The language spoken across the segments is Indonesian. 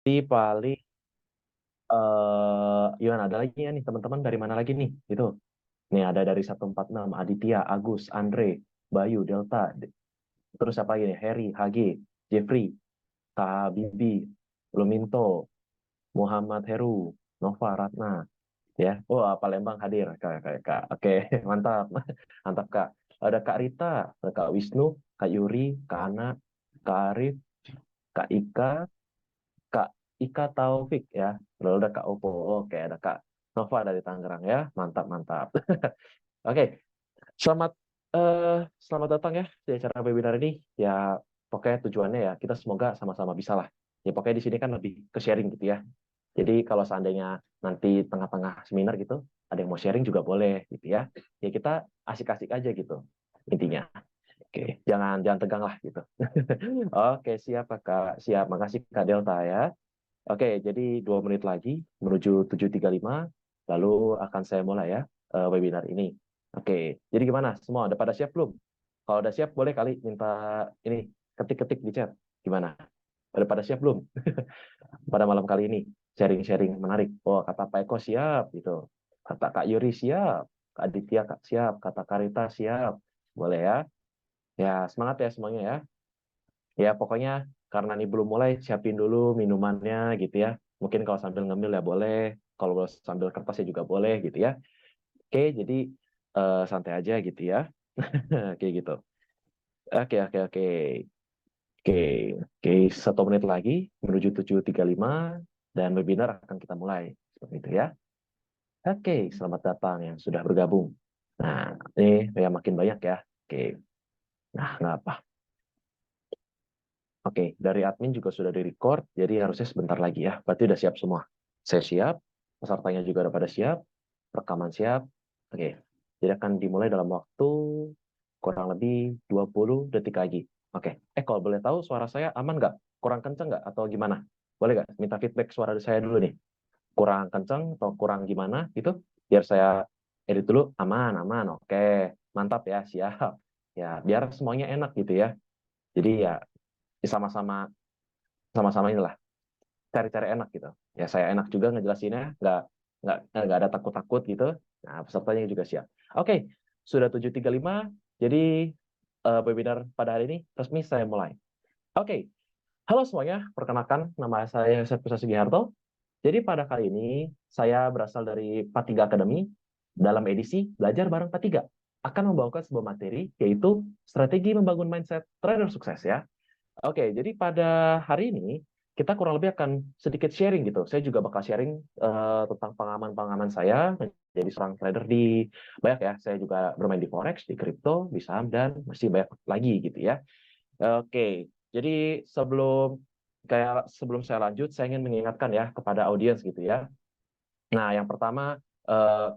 Di paling gimana? Ada lagi ya nih teman-teman dari mana lagi nih? Gitu. Nih ada dari 146 Aditya, Agus, Andre, Bayu, Delta, terus apa lagi nih? Harry, HG, Jeffrey, Kak Bibi, Luminto, Muhammad Heru, Nova Ratna, ya. Oh, Palembang hadir, Kak. Oke, mantap. Mantap, Kak. Ada Kak Rita, ada Kak Wisnu, Kak Yuri, Kak Ana, Kak Arif, Kak Ika, Kak Ika Taufik ya. Lalu ada Kak Opo. Oke, ada Kak Nova dari Tangerang ya. Mantap, mantap. Oke, selamat selamat datang ya di acara webinar ini. Ya, pokoknya tujuannya ya kita semoga sama-sama bisa lah. Ya pokoknya di sini kan lebih ke sharing gitu ya. Jadi kalau seandainya nanti tengah-tengah seminar gitu, ada yang mau sharing juga boleh gitu ya. Ya kita asik-asik aja gitu intinya. Oke, jangan jangan tegang lah gitu. Oke, siap Kak. Siap. Makasih Kak Delta ya. Oke, jadi 2 menit lagi menuju 7.35, lalu akan saya mulai ya webinar ini. Oke, jadi gimana? Semua udah pada siap belum? Kalau udah siap, boleh kali minta ini ketik-ketik di chat. Gimana? Udah pada siap belum? Pada malam kali ini sharing-sharing menarik. Oh, kata Pak Eko siap gitu. Kata Kak Yuri siap. Kak Aditya Kak siap. Kata Karita siap. Boleh ya? Ya, semangat ya semuanya ya. Ya, pokoknya karena ini belum mulai, siapin dulu minumannya gitu ya. Mungkin kalau sambil ngemil ya boleh, kalau sambil kertas ya juga boleh gitu ya. Oke, jadi santai aja gitu ya. Kayak gitu. Oke, oke, oke. Oke, oke, 1 menit lagi menuju 7.35 dan webinar akan kita mulai. Seperti itu ya. Oke, selamat datang yang sudah bergabung. Nah, ini ya makin banyak ya. Oke, nah nggak apa. Oke, dari admin juga sudah di-record, jadi harusnya sebentar lagi ya. Berarti udah siap semua. Saya siap, pesertanya juga udah pada siap, rekaman siap. Oke, jadi akan dimulai dalam waktu kurang lebih 20 detik lagi. Oke, kalau boleh tahu suara saya aman nggak? Kurang kenceng nggak? Atau gimana? Boleh nggak? Minta feedback suara saya dulu nih. Kurang kenceng atau kurang gimana gitu? Biar saya edit dulu. Aman, aman. Oke, mantap ya, siap. Ya, biar semuanya enak gitu ya. Jadi ya sama-sama sama-sama inilah cari-cari enak gitu ya, saya enak juga ngejelasinnya, nggak ada takut-takut gitu. Nah, pesertanya juga siap. Oke, sudah 7.35, jadi webinar pada hari ini resmi saya mulai. Oke, halo semuanya, perkenalkan nama saya Yosef Putra Sugiharto. Jadi pada kali ini saya berasal dari Patiga Academy. Dalam edisi Belajar Bareng Patiga akan membawakan sebuah materi yaitu strategi membangun mindset trader sukses ya. Oke, jadi pada hari ini kita kurang lebih akan sedikit sharing gitu. Saya juga bakal sharing tentang pengalaman-pengalaman saya menjadi seorang trader di banyak ya. Saya juga bermain di forex, di kripto, di saham dan masih banyak lagi gitu ya. Oke, jadi sebelum saya lanjut, saya ingin mengingatkan ya kepada audiens gitu ya. Nah, yang pertama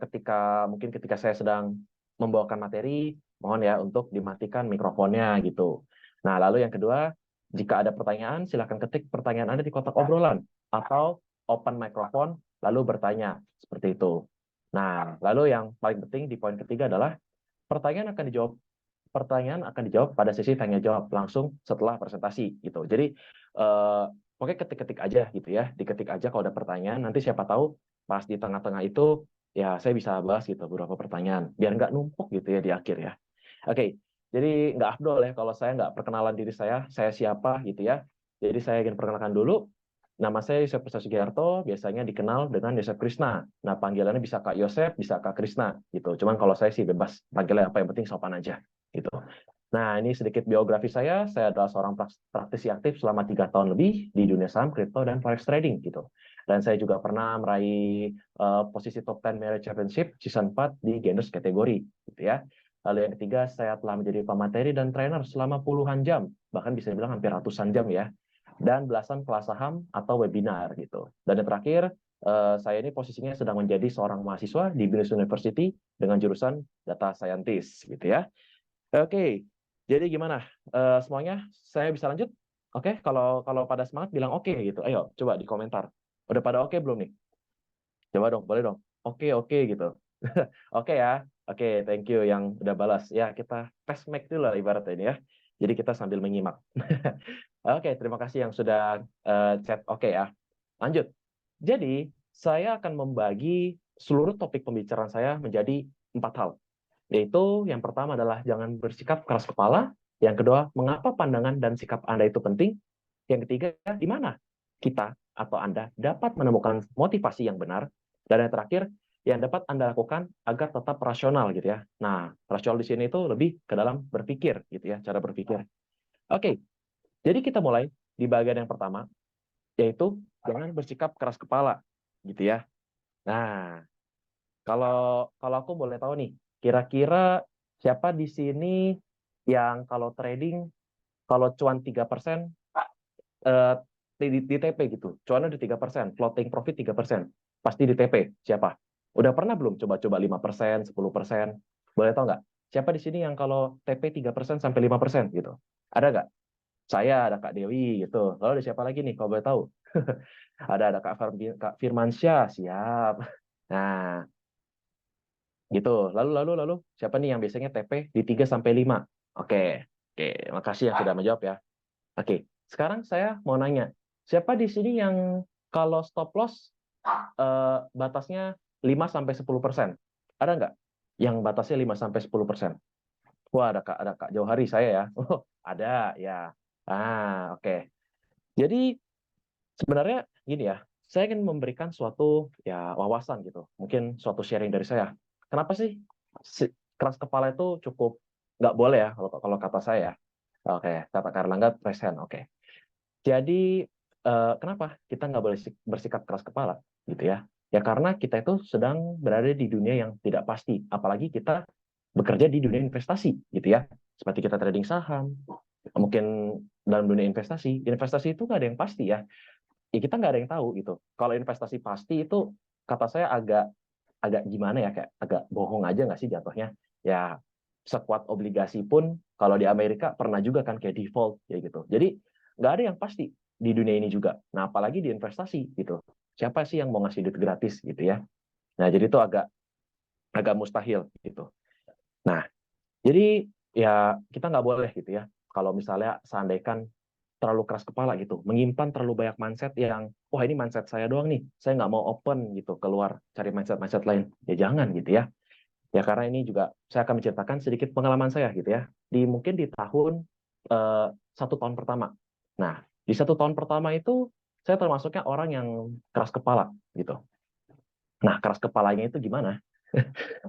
ketika saya sedang membawakan materi, mohon ya untuk dimatikan mikrofonnya gitu. Nah, lalu yang kedua, jika ada pertanyaan, silakan ketik pertanyaan Anda di kotak obrolan atau open microphone lalu bertanya seperti itu. Nah, lalu yang paling penting di poin ketiga adalah pertanyaan akan dijawab pada sesi tanya jawab langsung setelah presentasi gitu. Jadi pokoknya ketik-ketik aja gitu ya, diketik aja kalau ada pertanyaan. Nanti siapa tahu pas di tengah-tengah itu ya saya bisa bahas gitu beberapa pertanyaan biar nggak numpuk gitu ya di akhir ya. Oke, jadi nggak afdol ya kalau saya nggak perkenalan diri saya siapa gitu ya. Jadi saya ingin perkenalkan dulu. Nama saya Yosef Putra Sugiharto, biasanya dikenal dengan Yosef Krishna. Nah, panggilannya bisa Kak Yosef, bisa Kak Krishna gitu. Cuman kalau saya sih bebas panggilnya apa, yang penting sopan aja gitu. Nah, ini sedikit biografi saya. Saya adalah seorang praktisi aktif selama 3 tahun lebih di dunia saham, kripto, dan forex trading gitu. Dan saya juga pernah meraih posisi top 10 Merit Championship season 4 di Genders kategori gitu ya. Lalu yang ketiga, saya telah menjadi pemateri dan trainer selama puluhan jam, bahkan bisa dibilang hampir ratusan jam ya, dan belasan kelas saham atau webinar gitu. Dan yang terakhir, saya ini posisinya sedang menjadi seorang mahasiswa di Binus University dengan jurusan Data Scientist gitu ya. Oke, jadi gimana? Semuanya saya bisa lanjut? Oke, kalau kalau pada semangat bilang oke gitu. Ayo, coba di komentar. Udah pada oke belum nih? Coba dong, boleh dong. Oke, oke gitu. Oke ya. Oke, thank you yang udah balas. Ya, kita tes mic dulu lah ibaratnya ini ya. Jadi kita sambil menyimak. Oke, terima kasih yang sudah chat oke ya. lanjut. Jadi, saya akan membagi seluruh topik pembicaraan saya menjadi 4 hal. Yaitu yang pertama adalah jangan bersikap keras kepala, yang kedua, mengapa pandangan dan sikap Anda itu penting, yang ketiga, di mana kita atau Anda dapat menemukan motivasi yang benar, dan yang terakhir, yang dapat Anda lakukan agar tetap rasional gitu ya. Nah, rasional di sini itu lebih ke dalam berpikir gitu ya, cara berpikir. Oke, jadi kita mulai di bagian yang pertama, yaitu jangan bersikap keras kepala gitu ya. Nah, kalau kalau aku boleh tahu nih, kira-kira siapa di sini yang kalau trading, kalau cuan 3%, eh, di TP gitu, cuannya di 3%, floating profit 3%, pasti di TP. Siapa? Udah pernah belum coba-coba 5%, 10%? Boleh tahu nggak? Siapa di sini yang kalau TP 3% sampai 5% gitu? Ada nggak? Saya, ada Kak Dewi gitu. Lalu ada siapa lagi nih kalau boleh tahu? Ada Kak Firmansyah, siap. Nah, gitu. Lalu siapa nih yang biasanya TP di 3 sampai 5? Oke. Oke, makasih yang sudah menjawab ya. Oke, sekarang saya mau nanya, siapa di sini yang kalau stop loss batasnya 5 sampai 10%? Ada nggak yang batasnya 5 sampai 10%? Wah, ada Kak Jauhari saya ya. Oh, ada ya. Ah, oke. Jadi sebenarnya gini ya, saya ingin memberikan suatu ya wawasan gitu, mungkin suatu sharing dari saya. Kenapa sih keras kepala itu cukup nggak boleh ya kalau kalau kata saya? Oke, kata Karlangga present. Oke. Jadi kenapa kita nggak boleh bersikap keras kepala gitu ya? Ya karena kita itu sedang berada di dunia yang tidak pasti, apalagi kita bekerja di dunia investasi gitu ya. Seperti kita trading saham, mungkin dalam dunia investasi, investasi itu nggak ada yang pasti ya. Ya kita nggak ada yang tahu gitu. Kalau investasi pasti itu kata saya agak agak gimana ya, kayak agak bohong aja nggak sih jatuhnya. Ya sekuat obligasi pun kalau di Amerika pernah juga kan kayak default ya gitu. Jadi nggak ada yang pasti di dunia ini juga. Nah apalagi di investasi gitu. Siapa sih yang mau ngasih duit gratis gitu ya? Nah jadi itu agak agak mustahil gitu. Nah jadi ya kita nggak boleh gitu ya. Kalau misalnya seandainya terlalu keras kepala gitu, menyimpan terlalu banyak mindset yang, wah ini mindset saya doang nih, saya nggak mau open gitu, keluar cari mindset-mindset lain. Ya jangan gitu ya. Ya karena ini juga saya akan menceritakan sedikit pengalaman saya gitu ya. Mungkin di tahun 1 tahun pertama. Nah, di 1 tahun pertama itu saya termasuknya orang yang keras kepala gitu. Nah, keras kepalanya itu gimana?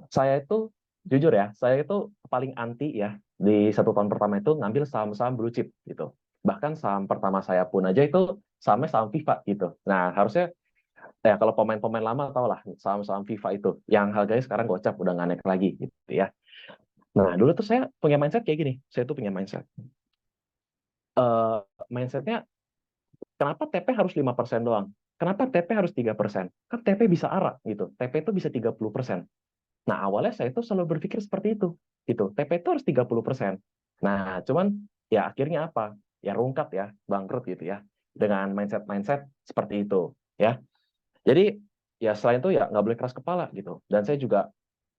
Saya itu jujur ya, saya itu paling anti ya di 1 tahun pertama itu ngambil saham-saham blue chip gitu. Bahkan saham pertama saya pun aja itu sahamnya saham FIFA gitu. Nah, harusnya ya kalau pemain-pemain lama tau lah saham-saham FIFA itu yang harganya sekarang gocap udah nggak naik lagi gitu ya. Nah, dulu tuh saya punya mindset kayak gini. Saya tuh punya mindset. Eh mindsetnya, kenapa TP harus 5% doang? Kenapa TP harus 3%? Kan TP bisa ARA gitu. TP itu bisa 30%. Nah, awalnya saya tuh selalu berpikir seperti itu. Gitu. TP itu harus 30%. Nah, cuman ya akhirnya apa? Ya rungkat ya, bangkrut gitu ya. Dengan mindset-mindset seperti itu. Ya. Jadi, ya selain itu ya nggak boleh keras kepala gitu. Dan saya juga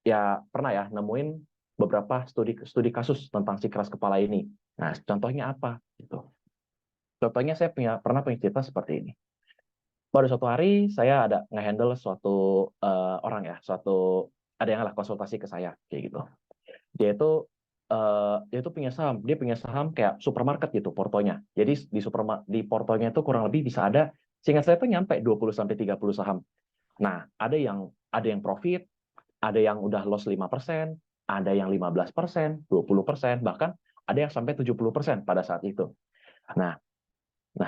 ya pernah ya nemuin beberapa studi kasus tentang si keras kepala ini. Nah, contohnya apa? Gitu. Contohnya saya pernah punya cerita seperti ini. Pada suatu hari saya ada nge-handle suatu orang ya, ada yang lah konsultasi ke saya kayak gitu. Dia itu punya saham kayak supermarket gitu portonya. Jadi di portonya itu kurang lebih bisa ada, seingat saya itu nyampe 20 sampai 30 saham. Nah, ada yang profit, ada yang udah loss 5%, ada yang 15%, 20%, bahkan ada yang sampai 70% pada saat itu. Nah,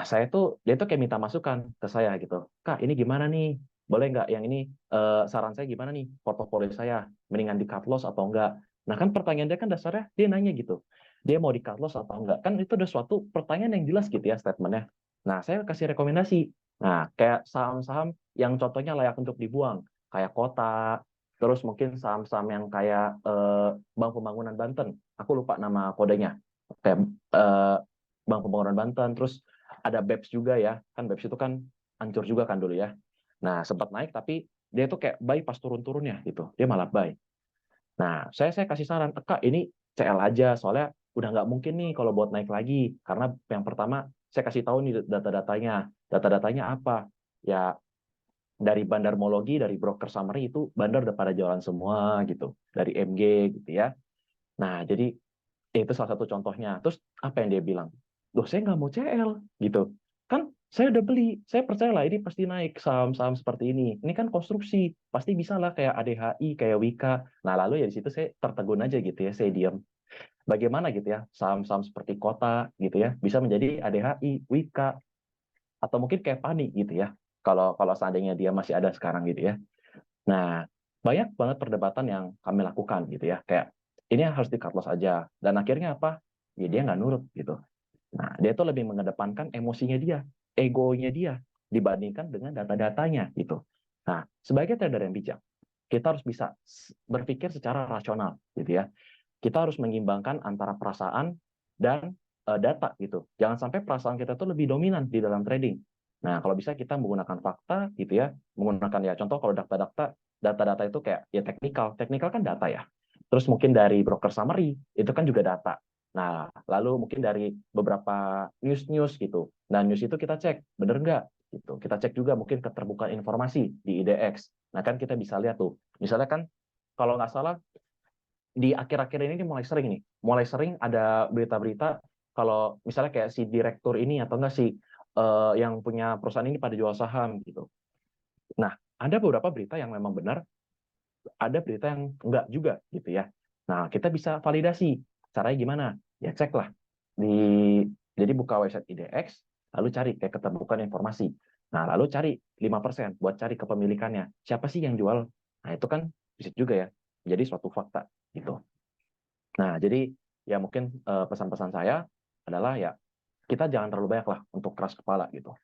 saya tuh dia tuh kayak minta masukan ke saya gitu. Kak, ini gimana nih? Boleh nggak yang ini saran saya gimana nih portofolio saya? Mendingan di cut loss atau enggak? Nah, kan pertanyaan dia kan dasarnya dia nanya gitu. Dia mau di cut loss atau enggak? Kan itu udah suatu pertanyaan yang jelas gitu ya statementnya. Nah, saya kasih rekomendasi. Nah, kayak saham-saham yang contohnya layak untuk dibuang, kayak Kota, terus mungkin saham-saham yang kayak Bank Pembangunan Banten. Aku lupa nama kodenya. Kayak Bank Pembangunan Banten, terus ada BEPS juga ya, kan BEPS itu kan hancur juga kan dulu ya. Nah, sempat naik tapi dia tuh kayak buy pas turun-turunnya gitu, dia malah buy. Nah, saya kasih saran, Kak ini CL aja, soalnya udah nggak mungkin nih kalau buat naik lagi, karena yang pertama saya kasih tahu nih data-datanya apa? ya dari bandarmologi, dari broker summary itu bandar udah pada jalan semua gitu, dari MG gitu ya. Nah, jadi itu salah satu contohnya. Terus apa yang dia bilang? Loh, saya nggak mau CL gitu. Kan saya udah beli, saya percayalah ini pasti naik saham-saham seperti ini. Ini kan konstruksi, pasti bisa lah kayak ADHI, kayak Wika. Nah, lalu ya di situ saya tertegun aja gitu ya, saya diam. Bagaimana gitu ya, saham-saham seperti Kota gitu ya, bisa menjadi ADHI, Wika, atau mungkin kayak Pani gitu ya. Kalau kalau seandainya dia masih ada sekarang gitu ya. Nah, banyak banget perdebatan yang kami lakukan gitu ya. Kayak ini harus di cut loss aja. Dan akhirnya apa? Ya dia nggak nurut gitu. Nah, dia tuh lebih mengedepankan emosinya dia, egonya dia, dibandingkan dengan data-datanya gitu. Nah, sebagai trader yang bijak, kita harus bisa berpikir secara rasional gitu ya. Kita harus mengimbangkan antara perasaan dan data gitu. Jangan sampai perasaan kita tuh lebih dominan di dalam trading. Nah, kalau bisa kita menggunakan fakta gitu ya, menggunakan ya contoh kalau data-data itu kayak ya teknikal kan data ya. Terus mungkin dari broker summary itu kan juga data. Nah, lalu mungkin dari beberapa news gitu. Nah, news itu kita cek bener nggak gitu. Kita cek juga mungkin keterbukaan informasi di IDX. Nah, kan kita bisa lihat tuh. Misalnya kan kalau nggak salah di akhir-akhir ini mulai sering ada berita-berita kalau misalnya kayak si direktur ini atau enggak si yang punya perusahaan ini pada jual saham gitu. Nah, ada beberapa berita yang memang benar, ada berita yang enggak juga gitu ya. Nah, kita bisa validasi. Caranya gimana? Ya ceklah di jadi buka website IDX, lalu cari kayak keterbukaan informasi. Nah, lalu cari 5% buat cari kepemilikannya. Siapa sih yang jual? Nah, itu kan bisa juga ya. Jadi suatu fakta gitu. Nah, jadi ya mungkin pesan-pesan saya adalah ya kita jangan terlalu banyak lah untuk keras kepala gitu.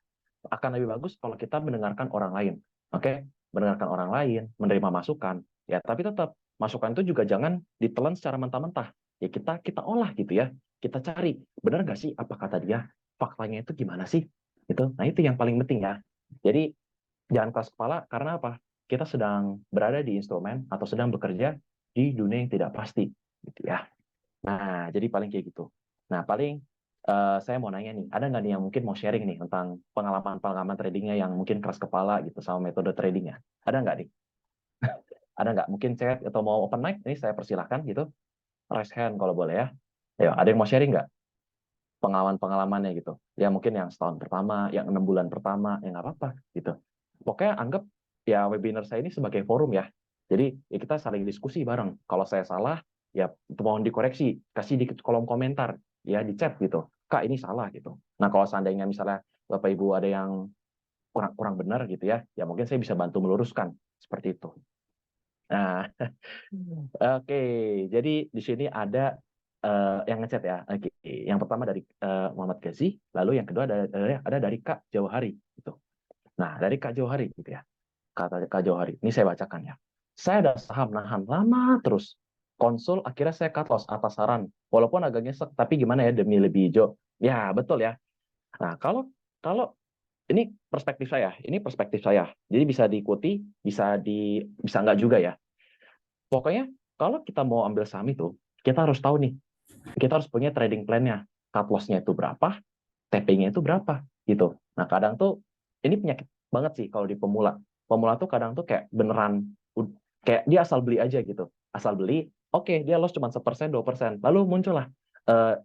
Akan lebih bagus kalau kita mendengarkan orang lain, oke? Mendengarkan orang lain, menerima masukan, ya. Tapi tetap masukan itu juga jangan ditelan secara mentah-mentah. Ya kita olah gitu ya. Kita cari benar nggak sih apa kata dia, faktanya itu gimana sih? Itu. Nah itu yang paling penting ya. Jadi jangan keras kepala karena apa? Kita sedang berada di instrumen atau sedang bekerja di dunia yang tidak pasti, gitu ya. Nah, jadi paling kayak gitu. Nah, paling saya mau nanya nih, ada nggak nih yang mungkin mau sharing nih tentang pengalaman-pengalaman tradingnya yang mungkin keras kepala gitu sama metode tradingnya? Ada nggak nih? Ada nggak? Mungkin chat atau mau open mic? Ini saya persilahkan gitu. Raise hand kalau boleh ya. Ayo, ada yang mau sharing nggak? Pengalaman-pengalamannya gitu. Ya mungkin yang setahun pertama, yang 6 bulan pertama, ya nggak apa-apa gitu. Pokoknya anggap ya webinar saya ini sebagai forum ya. Jadi ya kita saling diskusi bareng. Kalau saya salah, ya mohon dikoreksi, kasih di kolom komentar, ya di chat gitu. Kak ini salah gitu. Nah kalau seandainya misalnya Bapak Ibu ada yang kurang kurang benar gitu ya, ya mungkin saya bisa bantu meluruskan seperti itu. Nah, oke, jadi di sini ada yang ngechat ya. Oke, yang pertama dari Muhammad Gazi, lalu yang kedua ada dari Kak Jauhari gitu. Nah, dari Kak Jauhari gitu ya. Kata Kak Jauhari, ini saya bacakan ya. Saya ada saham nahan lama terus. Konsul akhirnya saya cut loss atas saran. Walaupun agak nyesek, tapi gimana ya demi lebih hijau. Ya, betul ya. Nah, kalau kalau ini perspektif saya. Jadi bisa diikuti, bisa enggak juga ya. Pokoknya kalau kita mau ambil saham itu, kita harus tahu nih, kita harus punya trading plan-nya. Cut loss-nya itu berapa, TP-nya itu berapa, gitu. Nah, kadang tuh, ini penyakit banget sih kalau di pemula. Pemula tuh kadang tuh kayak beneran, kayak dia asal beli aja gitu. Asal beli, oke, dia loss cuma 1%, 2%. Lalu muncullah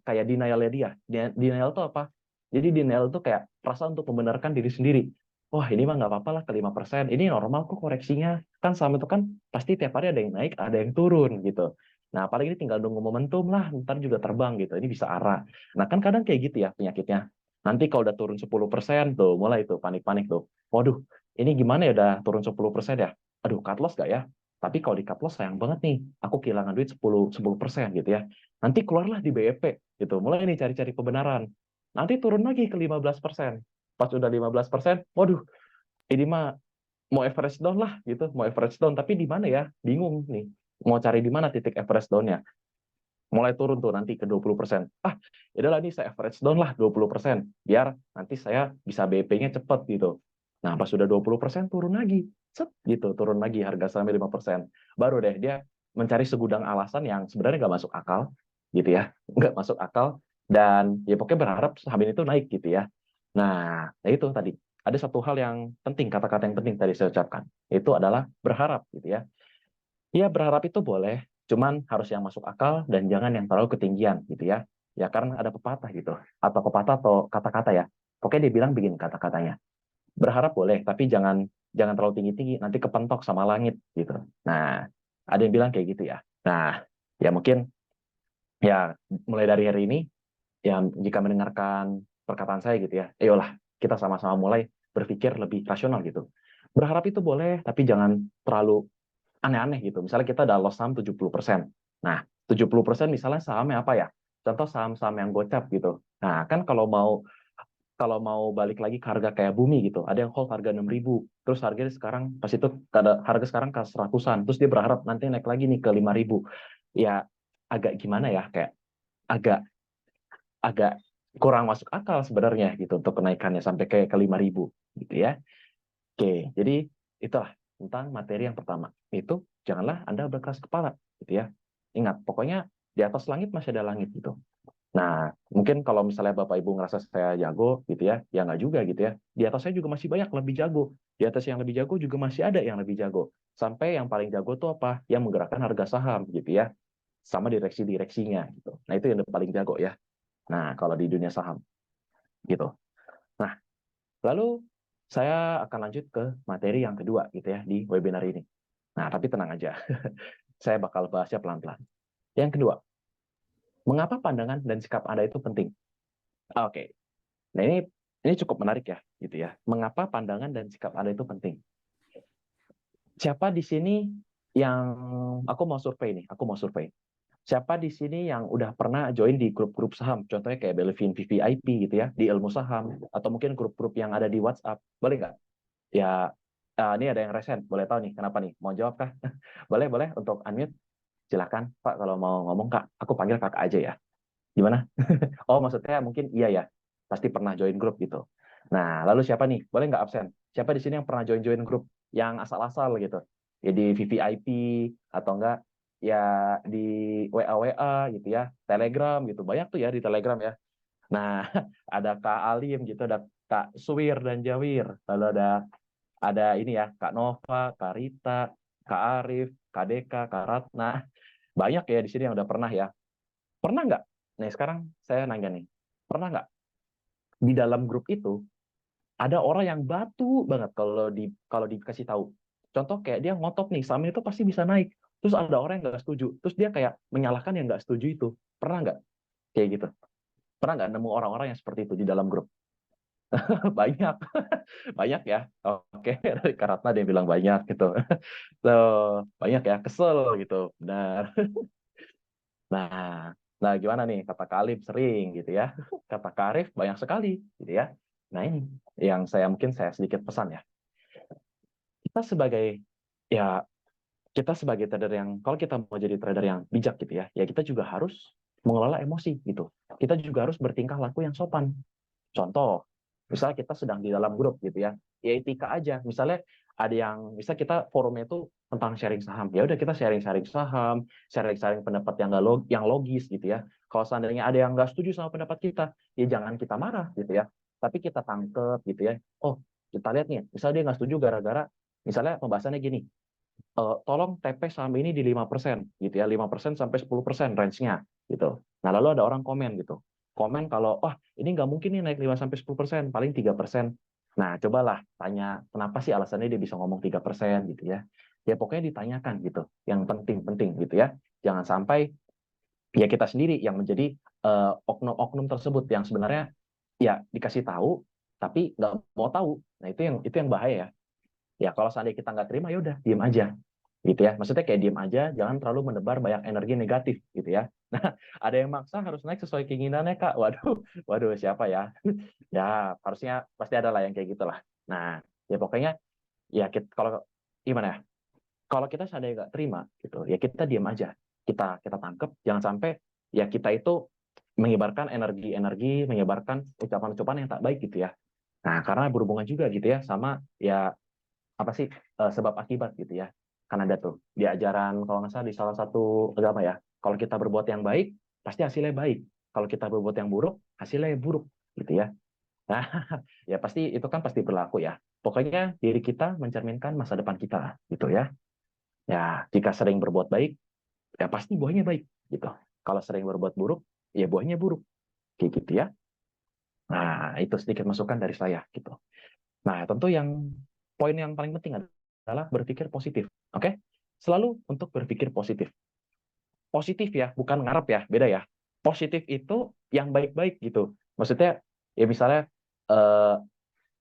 kayak denial-nya dia. Denial tuh apa? Jadi denial tuh kayak rasa untuk membenarkan diri sendiri. Wah, ini mah nggak apa-apa lah ke 5%. Ini normal kok koreksinya. Kan saham itu kan pasti tiap hari ada yang naik, ada yang turun gitu. Nah, apalagi ini tinggal nunggu momentum lah, ntar juga terbang gitu. Ini bisa arah. Nah, kan kadang kayak gitu ya penyakitnya. Nanti kalau udah turun 10%, tuh mulai tuh panik-panik tuh. Waduh, ini gimana ya udah turun 10% ya? Aduh, cut loss gak ya? Tapi kalau di cut loss sayang banget nih. Aku kehilangan duit 10% gitu ya. Nanti keluarlah di BEP gitu. Mulai nih cari-cari kebenaran. Nanti turun lagi ke 15%. Pas udah 15%, waduh, ini mah mau average down lah gitu, mau average down. Tapi di mana ya? Bingung nih. Mau cari di mana titik average down-nya? Mulai turun tuh nanti ke 20%. Ya udahlah nih saya average down lah 20%. Biar nanti saya bisa BP-nya cepat gitu. Nah, pas sudah 20% turun lagi. Set, gitu, turun lagi harga sahamnya 5%. Baru deh dia mencari segudang alasan yang sebenarnya nggak masuk akal gitu ya. Nggak masuk akal dan ya pokoknya berharap saham ini tuh naik gitu ya. Nah, itu tadi ada satu hal yang penting, kata-kata yang penting tadi saya ucapkan, itu adalah berharap gitu ya. Iya, berharap itu boleh, cuman harus yang masuk akal dan jangan yang terlalu ketinggian gitu ya. Ya karena ada pepatah gitu, atau pepatah atau kata-kata ya. Pokoknya dia bilang begini kata-katanya. Berharap boleh, tapi jangan jangan terlalu tinggi-tinggi, nanti kepentok sama langit gitu. Nah, ada yang bilang kayak gitu ya. Nah, ya mungkin ya mulai dari hari ini ya jika mendengarkan perkataan saya gitu ya, ayolah kita sama-sama mulai berpikir lebih rasional gitu. Berharap itu boleh, tapi jangan terlalu aneh-aneh gitu. Misalnya kita ada loss saham 70%. Nah, 70% misalnya sahamnya apa ya? Contoh saham-saham yang gocap gitu. Nah, kan kalau mau balik lagi ke harga kayak bumi gitu, ada yang hold harga 6.000, terus harganya sekarang pas itu ada harga sekarang ke 100-an, terus dia berharap nanti naik lagi nih ke 5.000. Ya agak gimana ya, kayak agak agak kurang masuk akal sebenarnya gitu untuk kenaikannya sampai ke 5.000 gitu ya. Oke, jadi itulah tentang materi yang pertama. Itu janganlah Anda berkeras kepala gitu ya. Ingat, pokoknya di atas langit masih ada langit gitu. Nah, mungkin kalau misalnya Bapak Ibu ngerasa saya jago gitu ya nggak juga gitu ya. Di atas saya juga masih banyak lebih jago. Di atas yang lebih jago juga masih ada yang lebih jago. Sampai yang paling jago tuh apa? Yang menggerakkan harga saham gitu ya. Sama direksi-direksinya gitu. Nah, itu yang paling jago ya. Nah, kalau di dunia saham gitu. Nah, lalu saya akan lanjut ke materi yang kedua gitu ya di webinar ini. Nah, tapi tenang aja. Saya bakal bahasnya pelan-pelan. Yang kedua, mengapa pandangan dan sikap Anda itu penting? Oke. Nah, ini cukup menarik ya, gitu ya. Mengapa pandangan dan sikap Anda itu penting? Siapa di sini yang aku mau survei nih, aku mau survei. Siapa di sini yang udah pernah join di grup-grup saham? Contohnya kayak Belvin VVIP gitu ya, di ilmu saham atau mungkin grup-grup yang ada di WhatsApp. Boleh nggak? Ya, ini ada yang resen. Boleh tahu nih, kenapa nih? Mau jawab kah? Boleh, boleh untuk unmute. Silakan, Pak, kalau mau ngomong, Kak. Aku panggil Kakak aja ya. Gimana? Oh, maksudnya mungkin iya ya. Pasti pernah join grup gitu. Nah, lalu siapa nih? Boleh nggak absen? Siapa di sini yang pernah join-join grup yang asal-asal gitu? Ya di VVIP atau enggak ya di WA-WA gitu ya, Telegram gitu. Banyak tuh ya di Telegram ya. Nah, ada Kak Alim gitu, ada Kak Suwir dan Jawir. Lalu ada ini ya, Kak Nova, Kak Rita, Kak Arif, Kak Deka, Kak Ratna. Banyak ya di sini yang udah pernah ya. Pernah nggak? Nih sekarang saya nanya nih, pernah nggak di dalam grup itu ada orang yang batu banget kalau dikasih tahu. Contoh kayak dia ngotot nih, saham itu pasti bisa naik. Terus ada orang yang nggak setuju. Terus dia kayak menyalahkan yang nggak setuju itu. Pernah nggak kayak gitu? Pernah nggak nemu orang-orang yang seperti itu di dalam grup? Banyak, banyak ya. Oke, dari Karatna dia bilang banyak gitu. So, banyak ya, kesel gitu. Benar. Nah, nah gimana nih? Kata Kalib sering gitu ya. Kata Karif banyak sekali gitu ya. Nah ini yang saya sedikit pesan ya. Kita sebagai ya kita sebagai trader yang kalau kita mau jadi trader yang bijak gitu ya kita juga harus mengelola emosi gitu. Kita juga harus bertingkah laku yang sopan. Contoh, misalnya kita sedang di dalam grup gitu ya etika aja. Misalnya ada yang, bisa kita forumnya itu tentang sharing saham. Ya udah kita sharing-sharing saham, sharing-sharing pendapat yang nggak yang logis gitu ya. Kalau seandainya ada yang nggak setuju sama pendapat kita, ya jangan kita marah gitu ya. Tapi kita tangkep gitu ya. Oh, kita lihat nih, misalnya dia nggak setuju gara-gara, misalnya pembahasannya gini, tolong TP saham ini di 5% gitu ya, 5% sampai 10% range-nya gitu. Nah, lalu ada orang komen gitu. Komen kalau, wah ini nggak mungkin nih naik 5 sampai 10%, paling 3%. Nah, cobalah tanya kenapa sih alasannya dia bisa ngomong 3% gitu ya. Ya pokoknya ditanyakan gitu, yang penting-penting gitu ya. Jangan sampai ya kita sendiri yang menjadi oknum-oknum tersebut yang sebenarnya ya dikasih tahu tapi nggak mau tahu. Nah, itu yang bahaya ya. Ya kalau seandainya kita nggak terima ya udah diem aja gitu ya, maksudnya kayak diem aja, jangan terlalu menebar banyak energi negatif gitu ya. Nah, ada yang maksa harus naik sesuai keinginannya, Kak. Waduh, waduh, siapa ya? Ya harusnya pasti ada lah yang kayak gitulah. Nah, ya pokoknya ya kita, kalau gimana ya, kalau kita seandainya nggak terima gitu ya kita diem aja, kita tangkep, jangan sampai ya kita itu menyebarkan energi-energi, menyebarkan ucapan-ucapan yang tak baik gitu ya. Nah, karena berhubungan juga gitu ya sama ya apa sih sebab akibat gitu ya. Kan ada tuh di ajaran kalau nggak salah di salah satu agama ya. Kalau kita berbuat yang baik, pasti hasilnya baik. Kalau kita berbuat yang buruk, hasilnya buruk gitu ya. Nah, ya pasti itu kan pasti berlaku ya. Pokoknya diri kita mencerminkan masa depan kita, gitu ya. Ya, jika sering berbuat baik, ya pasti buahnya baik, gitu. Kalau sering berbuat buruk, ya buahnya buruk, kayak gitu ya. Nah, itu sedikit masukan dari saya, gitu. Nah, tentu poin yang paling penting adalah berpikir positif, oke? Selalu untuk berpikir positif. Positif ya, bukan ngarep ya, beda ya. Positif itu yang baik-baik gitu. Maksudnya, ya misalnya eh,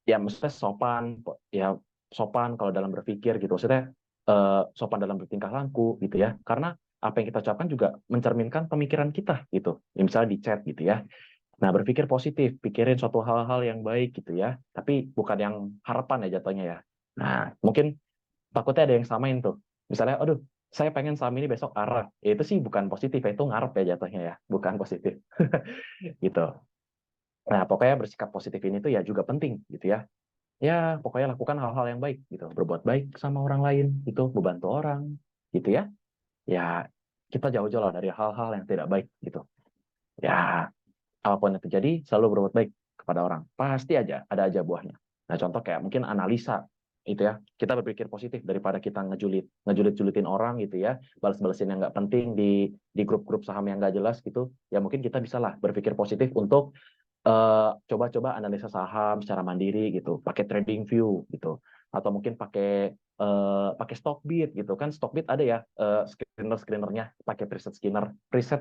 ya maksudnya sopan ya sopan kalau dalam berpikir gitu maksudnya sopan dalam bertingkah laku gitu ya karena apa yang kita ucapkan juga mencerminkan pemikiran kita gitu ya, misalnya di chat gitu ya nah berpikir positif pikirin suatu hal-hal yang baik gitu ya tapi bukan yang harapan ya jatuhnya ya nah mungkin takutnya ada yang samain tuh misalnya aduh saya pengen saham ini besok arah ya, itu sih bukan positif ya, itu ngarep ya jatuhnya ya bukan positif gitu nah pokoknya bersikap positif ini tuh ya juga penting gitu ya ya pokoknya lakukan hal-hal yang baik gitu berbuat baik sama orang lain gitu membantu orang gitu ya ya kita jauh-jauh lah dari hal-hal yang tidak baik gitu ya apapun yang terjadi selalu berbuat baik kepada orang pasti aja ada aja buahnya nah contoh kayak mungkin analisa itu ya kita berpikir positif daripada kita ngejulitin orang gitu ya balas-balasin yang nggak penting di grup-grup saham yang nggak jelas gitu ya mungkin kita bisa lah berpikir positif untuk coba-coba analisa saham secara mandiri gitu, pakai trading view gitu, atau mungkin pakai Stockbit gitu kan, Stockbit ada ya screenernya, pakai preset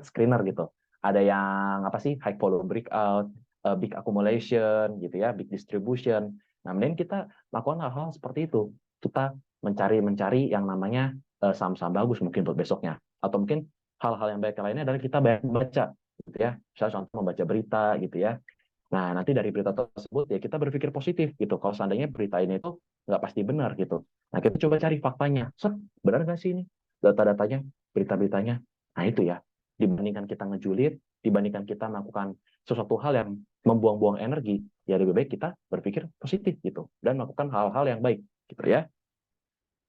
screener gitu. Ada yang apa sih high volume breakout, big accumulation gitu ya, big distribution. Nah, mending kita lakukan hal-hal seperti itu. Kita mencari yang namanya saham-saham bagus mungkin buat besoknya, atau mungkin hal-hal yang baik lainnya adalah kita banyak baca gitu ya, misalnya contoh membaca berita gitu ya. Nah, nanti dari berita tersebut ya kita berpikir positif gitu. Kalau seandainya berita ini itu nggak pasti benar gitu. Nah, kita coba cari faktanya. Benar nggak sih ini? Data-datanya, berita-beritanya. Nah, itu ya. Dibandingkan kita ngejulit, dibandingkan kita melakukan sesuatu hal yang membuang-buang energi, ya lebih baik kita berpikir positif gitu. Dan melakukan hal-hal yang baik gitu ya.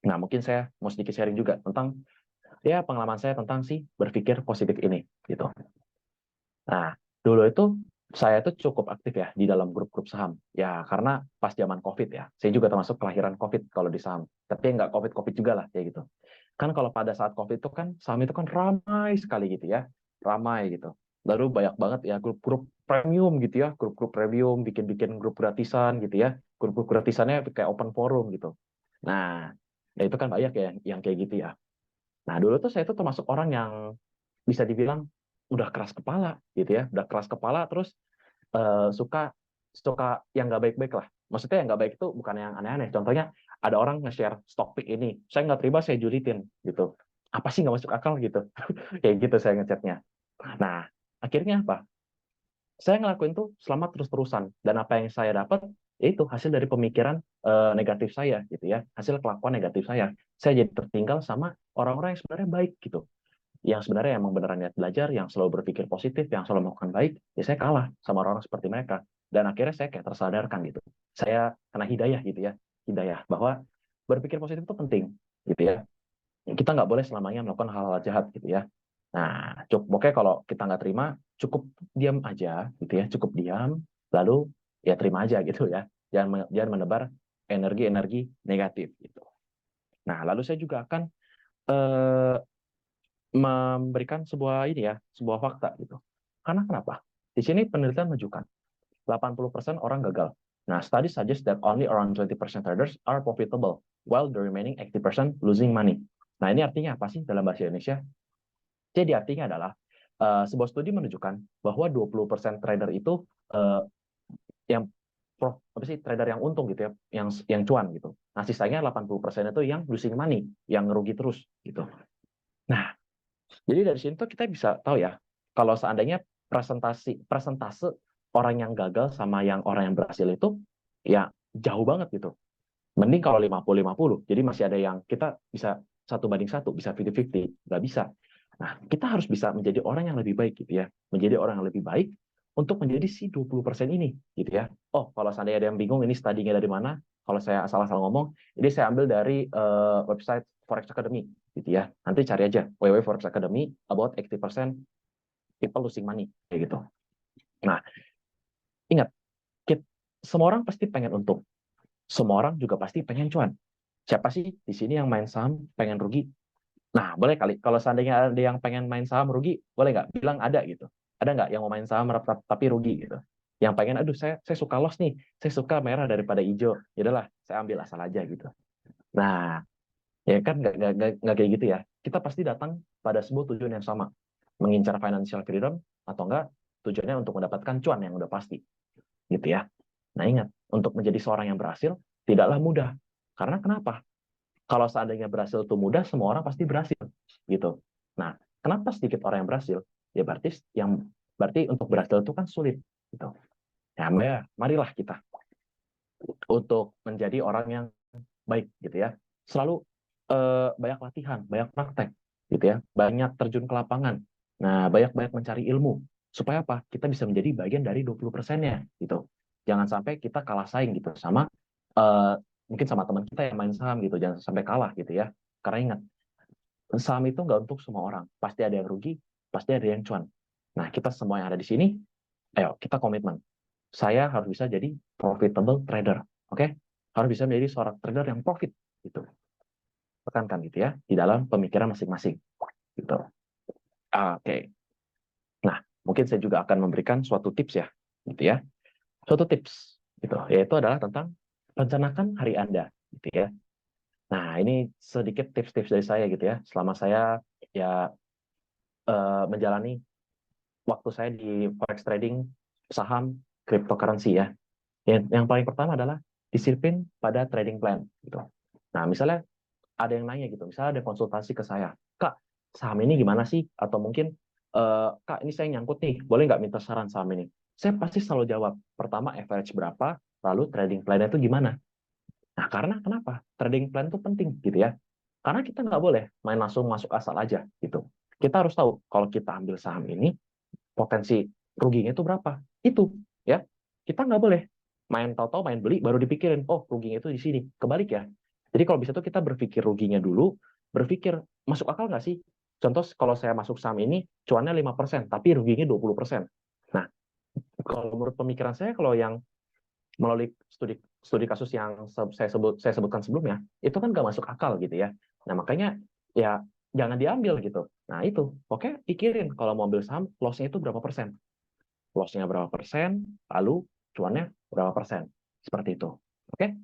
Nah, mungkin saya mau sedikit sharing juga tentang ya pengalaman saya tentang si berpikir positif ini gitu. Nah, dulu itu saya itu cukup aktif ya di dalam grup-grup saham. Ya, karena pas zaman COVID ya. Saya juga termasuk kelahiran COVID kalau di saham. Tapi nggak COVID-COVID juga lah, kayak gitu. Kan kalau pada saat COVID itu kan saham itu kan ramai sekali gitu ya. Ramai gitu. Lalu banyak banget ya grup-grup premium gitu ya. Grup-grup premium, bikin-bikin grup gratisan gitu ya. Grup-grup gratisannya kayak open forum gitu. Nah, ya itu kan banyak ya yang kayak gitu ya. Nah, dulu tuh saya tuh termasuk orang yang bisa dibilang udah keras kepala gitu ya, udah keras kepala terus suka suka yang nggak baik-baik lah. Maksudnya yang nggak baik itu bukan yang aneh-aneh. Contohnya ada orang nge-share stock pick ini, saya nggak terima, saya julitin gitu. Apa sih nggak masuk akal gitu? Kayak gitu saya ngechatnya. Nah, akhirnya apa? Saya ngelakuin tuh selama terus-terusan dan apa yang saya dapat yaitu hasil dari pemikiran negatif saya gitu ya, hasil kelakuan negatif saya. Saya jadi tertinggal sama orang-orang yang sebenarnya baik gitu yang sebenarnya emang beneran niat belajar, yang selalu berpikir positif, yang selalu melakukan baik, ya saya kalah sama orang-orang seperti mereka. Dan akhirnya saya kayak tersadarkan gitu. Saya kena hidayah gitu ya, hidayah bahwa berpikir positif itu penting gitu ya. Kita nggak boleh selamanya melakukan hal-hal jahat gitu ya. Nah, pokoknya kalau kita nggak terima, cukup diam aja gitu ya, cukup diam, lalu ya terima aja gitu ya. Jangan menebar energi-energi negatif gitu. Nah, lalu saya juga akan eh, memberikan sebuah ini ya, sebuah fakta gitu. Karena kenapa? Di sini penelitian menunjukkan 80% orang gagal. Nah, study suggests that only around 20% traders are profitable, while the remaining 80% losing money. Nah, ini artinya apa sih dalam bahasa Indonesia? Jadi artinya adalah sebuah studi menunjukkan bahwa 20% trader itu yang apa sih trader yang untung gitu ya, yang cuan gitu. Nah, sisanya 80% itu yang losing money, yang rugi terus gitu. Nah, jadi dari sini tuh kita bisa tahu ya, kalau seandainya presentase orang yang gagal sama yang orang yang berhasil itu ya jauh banget gitu. Mending kalau 50-50. Jadi masih ada yang kita bisa 1 banding 1, bisa 50-50, nggak bisa. Nah, kita harus bisa menjadi orang yang lebih baik gitu ya. Menjadi orang yang lebih baik untuk menjadi si 20% ini gitu ya. Oh, kalau seandainya ada yang bingung ini studinya dari mana, kalau saya asal-asal ngomong, ini saya ambil dari website Forex Academy gitu ya. Nanti cari aja www.forex academy about 80% people losing money kayak gitu. Nah, ingat semua orang pasti pengen untung. Semua orang juga pasti pengen cuan. Siapa sih di sini yang main saham pengen rugi? Nah, boleh kali. Kalau seandainya ada yang pengen main saham rugi, boleh nggak? Bilang ada gitu. Ada nggak yang mau main saham tapi rugi gitu? Yang pengen, aduh saya suka loss nih, saya suka merah daripada hijau. Ya udahlah, saya ambil asal aja gitu. Nah, ya kan nggak kayak gitu ya. Kita pasti datang pada sebuah tujuan yang sama, mengincar financial freedom atau enggak tujuannya untuk mendapatkan cuan yang udah pasti, gitu ya. Nah ingat, untuk menjadi seorang yang berhasil tidaklah mudah. Karena kenapa? Kalau seandainya berhasil itu mudah, semua orang pasti berhasil, gitu. Nah, kenapa sedikit orang yang berhasil? Ya berarti untuk berhasil itu kan sulit, gitu. Ya, marilah kita untuk menjadi orang yang baik, gitu ya. Selalu banyak latihan, banyak praktek, gitu ya. Banyak terjun ke lapangan. Nah, banyak-banyak mencari ilmu. Supaya apa? Kita bisa menjadi bagian dari 20%-nya, gitu. Jangan sampai kita kalah saing gitu sama eh, mungkin sama teman kita yang main saham gitu. Jangan sampai kalah gitu ya. Karena ingat, saham itu nggak untuk semua orang. Pasti ada yang rugi, pasti ada yang cuan. Nah, kita semua yang ada di sini, ayo kita komitmen. Saya harus bisa jadi profitable trader, oke? Harus bisa menjadi seorang trader yang profit, gitu. Tekankan gitu ya di dalam pemikiran masing-masing, gitu. Oke. Nah, mungkin saya juga akan memberikan suatu tips ya, gitu ya. Suatu tips, gitu, yaitu adalah tentang rencanakan hari Anda, gitu ya. Nah, ini sedikit tips-tips dari saya gitu ya. Selama saya ya menjalani waktu saya di forex trading, saham, cryptocurrency ya. Yang paling pertama adalah disiplin pada trading plan gitu. Nah, misalnya ada yang nanya gitu, misalnya ada konsultasi ke saya, Kak, saham ini gimana sih? Atau mungkin, Kak, ini saya nyangkut nih, boleh nggak minta saran saham ini? Saya pasti selalu jawab, pertama average berapa, lalu trading plan-nya itu gimana? Nah, karena kenapa? Trading plan itu penting gitu ya. Karena kita nggak boleh main langsung masuk asal aja gitu. Kita harus tahu kalau kita ambil saham ini, potensi ruginya itu berapa. Itu ya. Kita nggak boleh main tahu-tahu main beli baru dipikirin, oh ruginya itu di sini. Kebalik ya. Jadi kalau bisa tuh kita berpikir ruginya dulu, berpikir masuk akal nggak sih? Contoh kalau saya masuk saham ini cuannya 5%, tapi ruginya 20%. Nah, kalau menurut pemikiran saya, kalau yang melalui studi studi kasus yang saya sebutkan sebelumnya, itu kan nggak masuk akal gitu ya. Nah, makanya ya jangan diambil gitu. Nah, itu. Oke, pikirin kalau mau ambil saham, loss-nya itu berapa persen. Loss-nya berapa persen, lalu cuannya berapa persen. Seperti itu. Oke,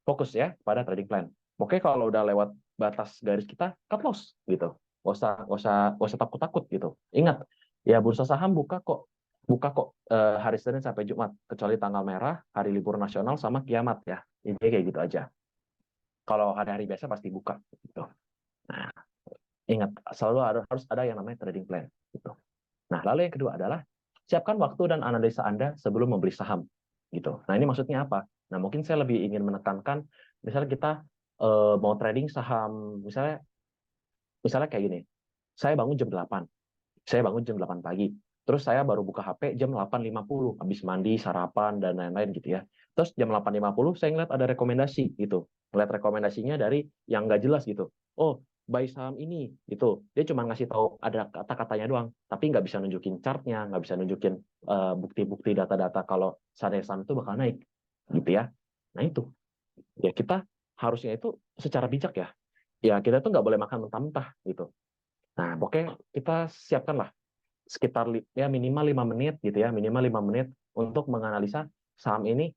fokus ya pada trading plan. Oke, kalau udah lewat batas garis kita, cut loss gitu. Nggak usah takut-takut gitu. Ingat, ya bursa saham buka kok hari Senin sampai Jumat, kecuali tanggal merah, hari libur nasional sama kiamat ya. Ini kayak gitu aja. Kalau hari-hari biasa pasti buka gitu. Nah, ingat selalu harus ada yang namanya trading plan gitu. Nah, lalu yang kedua adalah siapkan waktu dan analisa Anda sebelum membeli saham gitu. Nah, ini maksudnya apa? Nah, mungkin saya lebih ingin menekankan misalnya kita mau trading saham, misalnya kayak gini. Saya bangun jam 8. Saya bangun jam 8 pagi. Terus saya baru buka HP jam 8.50, habis mandi, sarapan, dan lain-lain gitu ya. Terus jam 8.50 saya ngeliat ada rekomendasi gitu. Ngeliat rekomendasinya dari yang nggak jelas gitu. Oh, buy saham ini gitu. Dia cuma ngasih tahu ada kata-katanya doang, tapi nggak bisa nunjukin chartnya, nggak bisa nunjukin bukti-bukti data-data kalau saham itu bakal naik gitu ya. Nah itu, ya kita harusnya itu secara bijak ya. Ya kita tuh nggak boleh makan mentah-mentah gitu. Nah, pokoknya kita siapkanlah sekitar ya minimal 5 menit gitu ya, minimal 5 menit untuk menganalisa saham ini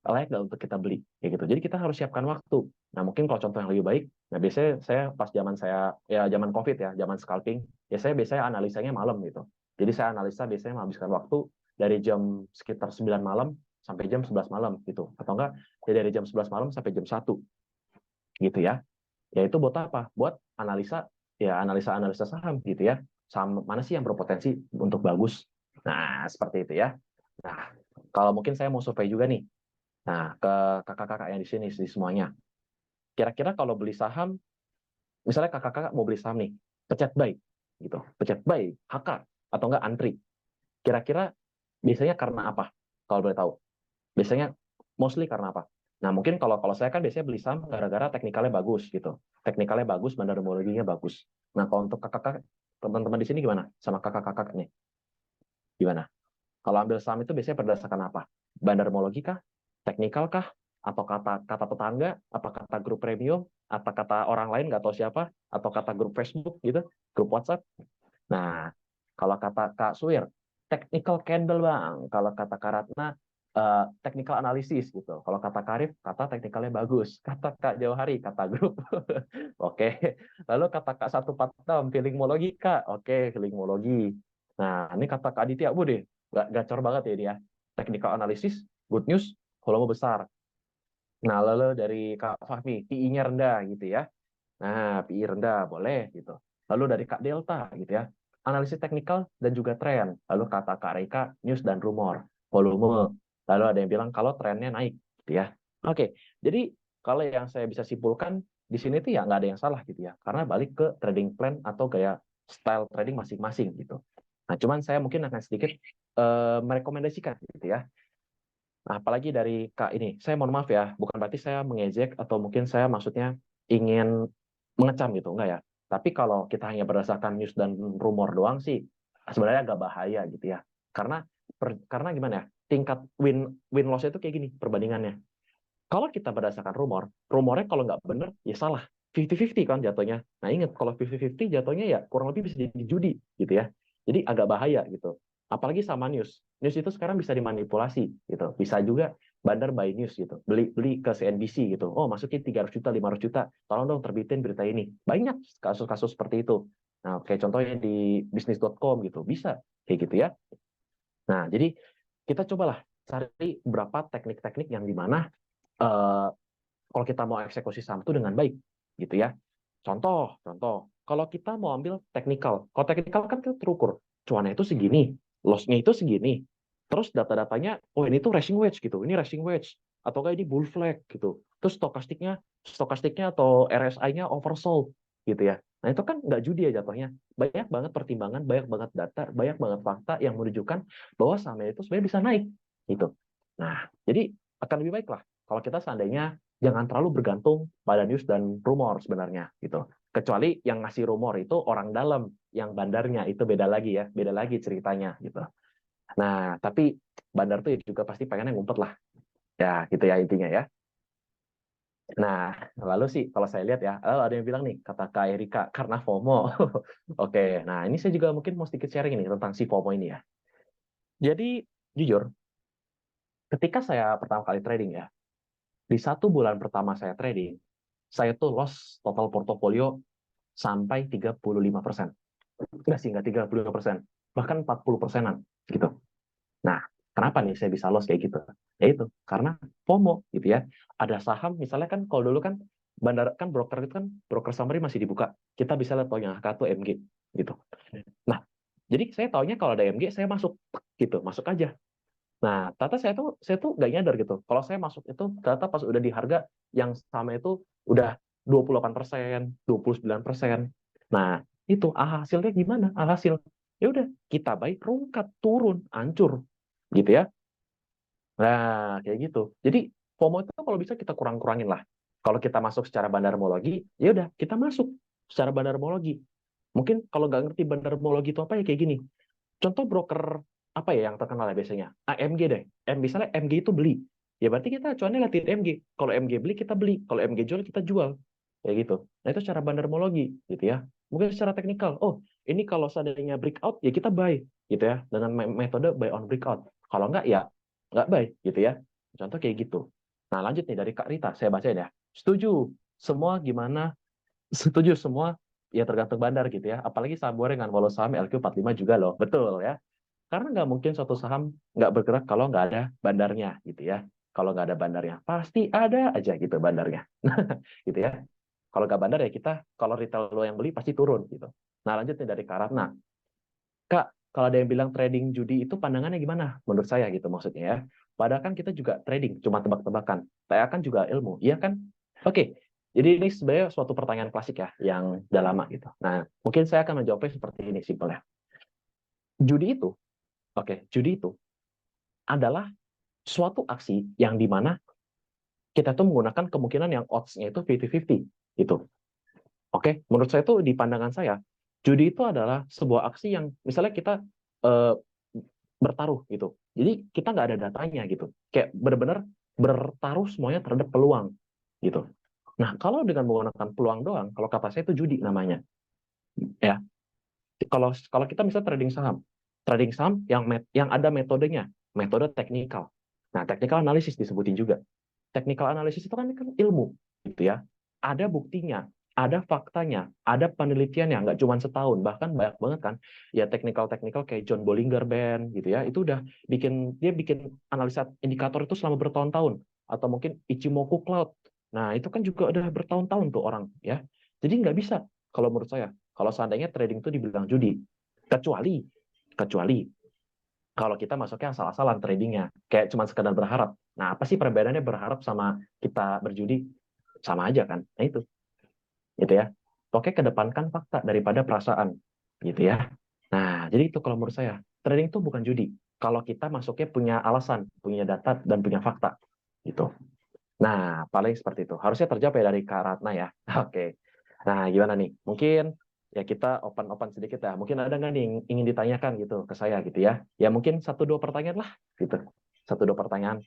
layak nggak untuk kita beli kayak gitu. Jadi kita harus siapkan waktu. Nah, mungkin kalau contoh yang lebih baik, nah biasanya saya pas zaman saya ya zaman COVID ya, zaman scalping, ya saya biasanya analisanya malam gitu. Jadi saya analisa biasanya menghabiskan waktu dari jam sekitar 9 malam sampai jam 11 malam gitu. Atau enggak ya dari jam 11 malam sampai jam 1 gitu ya. Ya itu buat apa? Buat analisa saham gitu ya. Saham mana sih yang berpotensi untuk bagus? Nah, seperti itu ya. Nah, kalau mungkin saya mau survei juga nih. Nah, ke kakak-kakak yang di sini di semuanya. Kira-kira kalau beli saham, misalnya kakak-kakak mau beli saham nih, pencet buy gitu. Pencet buy, HK atau enggak antri. Kira-kira biasanya karena apa? Kalau boleh tahu. Biasanya mostly karena apa? Nah, mungkin kalau kalau saya kan biasanya beli saham gara-gara teknikalnya bagus gitu. Teknikalnya bagus, bandarmologinya bagus. Nah, kalau untuk kakak-kakak, teman-teman di sini gimana? Sama kakak-kakak nih, gimana? Kalau ambil saham itu biasanya berdasarkan apa? Bandarmologi kah? Teknikal kah? Atau kata tetangga? Apa kata grup premium? Apa kata orang lain nggak tahu siapa? Atau kata grup Facebook gitu? Grup WhatsApp? Nah, kalau kata Kak Suir, technical candle Bang. Kalau kata Kak Ratna, technical analysis gitu. Kalau kata Karif, kata teknikalnya bagus. Kata Kak Jauhari, kata grup. Oke. Lalu kata Kak 146, feelingmologi Kak. Oke, feelingmologi. Nah, ini kata Kak Aditya, deh, gacor banget ya dia. Technical analysis, good news, volume besar. Nah, lalu dari Kak Fahmi, PI-nya rendah gitu ya. Nah, PI rendah, boleh gitu. Lalu dari Kak Delta gitu ya. Analisis teknikal dan juga tren. Lalu kata Kak Reika, news dan rumor, volume. Lalu ada yang bilang kalau trennya naik gitu ya. Oke, jadi kalau yang saya bisa simpulkan di sini tuh ya nggak ada yang salah gitu ya. Karena balik ke trading plan atau gaya style trading masing-masing gitu. Nah, cuman saya mungkin akan sedikit merekomendasikan gitu ya. Nah, apalagi dari Kak ini, saya mohon maaf ya, bukan berarti saya mengejek atau mungkin saya maksudnya ingin mengecam gitu, enggak ya. Tapi kalau kita hanya berdasarkan news dan rumor doang sih, sebenarnya agak bahaya gitu ya. Karena gimana ya, tingkat win loss itu kayak gini perbandingannya. Kalau kita berdasarkan rumor, rumornya kalau nggak benar, ya salah. 50-50 kan jatuhnya. Nah ingat, kalau 50-50 jatuhnya ya kurang lebih bisa jadi judi gitu ya. Jadi agak bahaya gitu. Apalagi sama news. News itu sekarang bisa dimanipulasi gitu. Bisa juga bandar buy news gitu. Beli ke CNBC gitu. Oh masukin 300 juta, 500 juta. Tolong dong terbitin berita ini. Banyak kasus-kasus seperti itu. Nah kayak contohnya di bisnis.com gitu. Bisa kayak gitu ya. Nah jadi kita cobalah cari berapa teknik-teknik yang dimana kalau kita mau eksekusi saham itu dengan baik, gitu ya. Contoh, kalau kita mau ambil teknikal, kalau teknikal kan kita terukur, cuannya itu segini, loss-nya itu segini, terus data-datanya, oh ini tuh racing wedge gitu, ini racing wedge, atau kayak ini bull flag gitu, terus stokastiknya atau RSI-nya oversold, gitu ya. Nah itu kan nggak judi ya jatuhnya, banyak banget pertimbangan, banyak banget data, banyak banget fakta yang menunjukkan bahwa sahamnya itu sebenarnya bisa naik, gitu. Nah, jadi akan lebih baik lah kalau kita seandainya jangan terlalu bergantung pada news dan rumor sebenarnya gitu. Kecuali yang ngasih rumor itu orang dalam, yang bandarnya itu beda lagi ya, beda lagi ceritanya gitu. Nah, tapi bandar tuh juga pasti pengennya ngumpet lah. Ya, gitu ya intinya ya. Nah, lalu sih kalau saya lihat ya, ada yang bilang nih, kata Kak Erika, karena FOMO. Oke, nah ini saya juga mungkin mau sedikit sharing nih tentang si FOMO ini ya. Jadi, jujur, ketika saya pertama kali trading ya, di 1 bulan pertama saya trading, saya tuh loss total portofolio sampai 35%. Enggak sih, enggak 35%. Bahkan 40%-an gitu. Nah, kenapa nih saya bisa loss kayak gitu? Ya itu, karena FOMO gitu ya. Ada saham, misalnya kan kalau dulu kan bandar kan broker itu kan broker summary masih dibuka. Kita bisa lihat yang angka tuh MG gitu. Nah, jadi saya taunya kalau ada MG saya masuk gitu, masuk aja. Nah, ternyata saya tuh nggak nyadar gitu. Kalau saya masuk itu ternyata pas udah di harga yang sama itu udah 28%, 29%. Nah, itu hasilnya gimana? Alhasil ya udah kita baik rungkat turun, hancur gitu ya. Nah, kayak gitu. Jadi FOMO itu kalau bisa kita kurang-kurangin lah. Kalau kita masuk secara bandarmologi, ya udah kita masuk secara bandarmologi. Mungkin kalau nggak ngerti bandarmologi itu apa ya kayak gini. Contoh broker apa ya yang terkenal ya biasanya? AMG deh. Misalnya MG itu beli. Ya berarti kita acuannya latihan MG. Kalau MG beli, kita beli. Kalau MG jual, kita jual. Kayak gitu. Nah itu secara bandarmologi gitu ya. Mungkin secara teknikal. Oh, ini kalau seandainya breakout, ya kita buy. Gitu ya. Dengan metode buy on breakout. Kalau enggak, ya nggak buy. Gitu ya. Contoh kayak gitu. Nah lanjut nih dari Kak Rita. Saya bacain ya. Setuju. Semua gimana? Setuju semua ya tergantung bandar gitu ya. Apalagi saham goreng dengan walau saham LQ45 juga loh. Betul ya. Karena nggak mungkin suatu saham nggak bergerak kalau nggak ada bandarnya gitu ya. Kalau nggak ada bandarnya, pasti ada aja gitu bandarnya. Gitu ya. Kalau nggak bandar ya kita, kalau retail lo yang beli pasti turun gitu. Nah lanjut nih dari Kak Ratna. Kak, kalau ada yang bilang trading judi itu pandangannya gimana? Menurut saya gitu maksudnya ya. Padahal kan kita juga trading, cuma tebak-tebakan. Saya kan juga ilmu, iya kan? Oke, jadi ini sebenarnya suatu pertanyaan klasik ya, yang udah lama gitu. Nah, mungkin saya akan menjawabnya seperti ini, simpelnya. Judi itu, judi itu adalah suatu aksi yang dimana kita tuh menggunakan kemungkinan yang odds-nya itu 50-50 gitu. Oke, menurut saya itu di pandangan saya, judi itu adalah sebuah aksi yang misalnya kita eh, bertaruh gitu. Jadi kita nggak ada datanya gitu. Kayak benar-benar bertaruh semuanya terhadap peluang gitu. Nah, kalau dengan menggunakan peluang doang, kalau kata saya itu judi namanya. Ya, kalau kita misalnya trading saham yang ada metodenya, metode teknikal. Nah, teknikal analisis disebutin juga. Technical analysis itu kan ilmu, gitu ya. Ada buktinya, ada faktanya, ada penelitiannya, nggak cuma setahun, bahkan banyak banget kan. Ya technical kayak John Bollinger Band, gitu ya. Itu udah dia bikin analisa indikator itu selama bertahun-tahun. Atau mungkin Ichimoku Cloud. Nah, itu kan juga udah bertahun-tahun tuh orang, ya. Jadi nggak bisa, kalau menurut saya, kalau seandainya trading itu dibilang judi, kecuali kalau kita masuknya asal-asalan tradingnya, kayak cuma sekedar berharap. Nah, apa sih perbedaannya berharap sama kita berjudi? Sama aja kan? Nah itu, gitu ya. Pokoknya kedepankan fakta daripada perasaan, gitu ya. Nah, jadi itu kalau menurut saya, trading itu bukan judi. Kalau kita masuknya punya alasan, punya data, dan punya fakta, gitu. Nah, paling seperti itu. Harusnya terjawab ya dari Kak Ratna ya. Oke. Nah, gimana nih? Mungkin ya kita open-open sedikit ya. Mungkin ada nggak nih yang ingin ditanyakan gitu ke saya gitu ya? Ya mungkin satu dua pertanyaan lah gitu. Satu dua pertanyaan.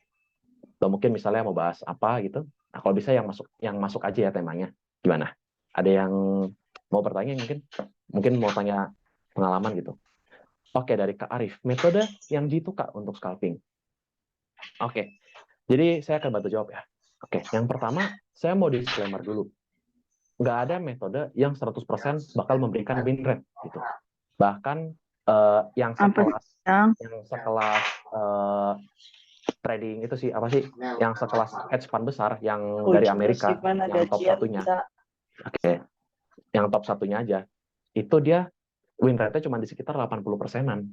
Atau mungkin misalnya mau bahas apa gitu. Nah, kalau bisa yang masuk aja ya temanya. Gimana? Ada yang mau bertanya mungkin? Mungkin mau tanya pengalaman gitu. Oke, dari Kak Arif. Metode yang jitu Kak untuk scalping. Oke. Jadi saya akan bantu jawab ya. Oke, yang pertama saya mau disclaimer dulu. Nggak ada metode yang 100% bakal memberikan win rate gitu. Bahkan yang Apa sih, sekelas Bang? eh, trading itu sih apa sih? Yang sekelas hedge fund besar yang Oh, dari juga sih, Amerika, Van, ada yang top Jian satunya. bisa. Oke, yang top satunya aja. Itu dia win rate-nya cuma di sekitar 80%-an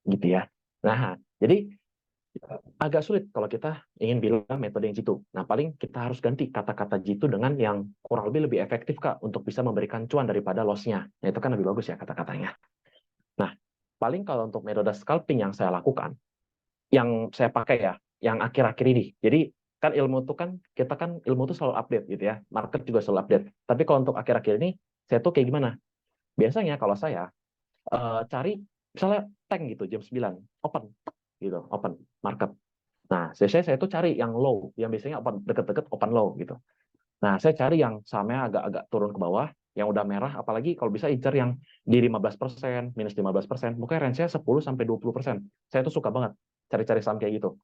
gitu ya. Nah, jadi agak sulit kalau kita ingin bilang metode yang jitu. Nah, paling kita harus ganti kata-kata jitu dengan yang kurang lebih efektif, Kak, untuk bisa memberikan cuan daripada loss-nya. Nah, itu kan lebih bagus ya kata-katanya. Nah, paling kalau untuk metode scalping yang saya lakukan, yang saya pakai ya, yang akhir-akhir ini. Jadi, kan ilmu itu kan, kita kan ilmu itu selalu update gitu ya. Market juga selalu update. Tapi kalau untuk akhir-akhir ini, saya tuh kayak gimana? Biasanya kalau saya cari, misalnya tank gitu, jam 9, open, gitu, open market. Nah, saya tuh cari yang low, yang biasanya open deket-deket open low gitu. Nah, saya cari yang sahamnya agak-agak turun ke bawah, yang udah merah, apalagi kalau bisa incer yang di 15%, minus 15%, pokoknya range-nya 10 sampai 20%. Saya tuh suka banget cari-cari saham kayak gitu.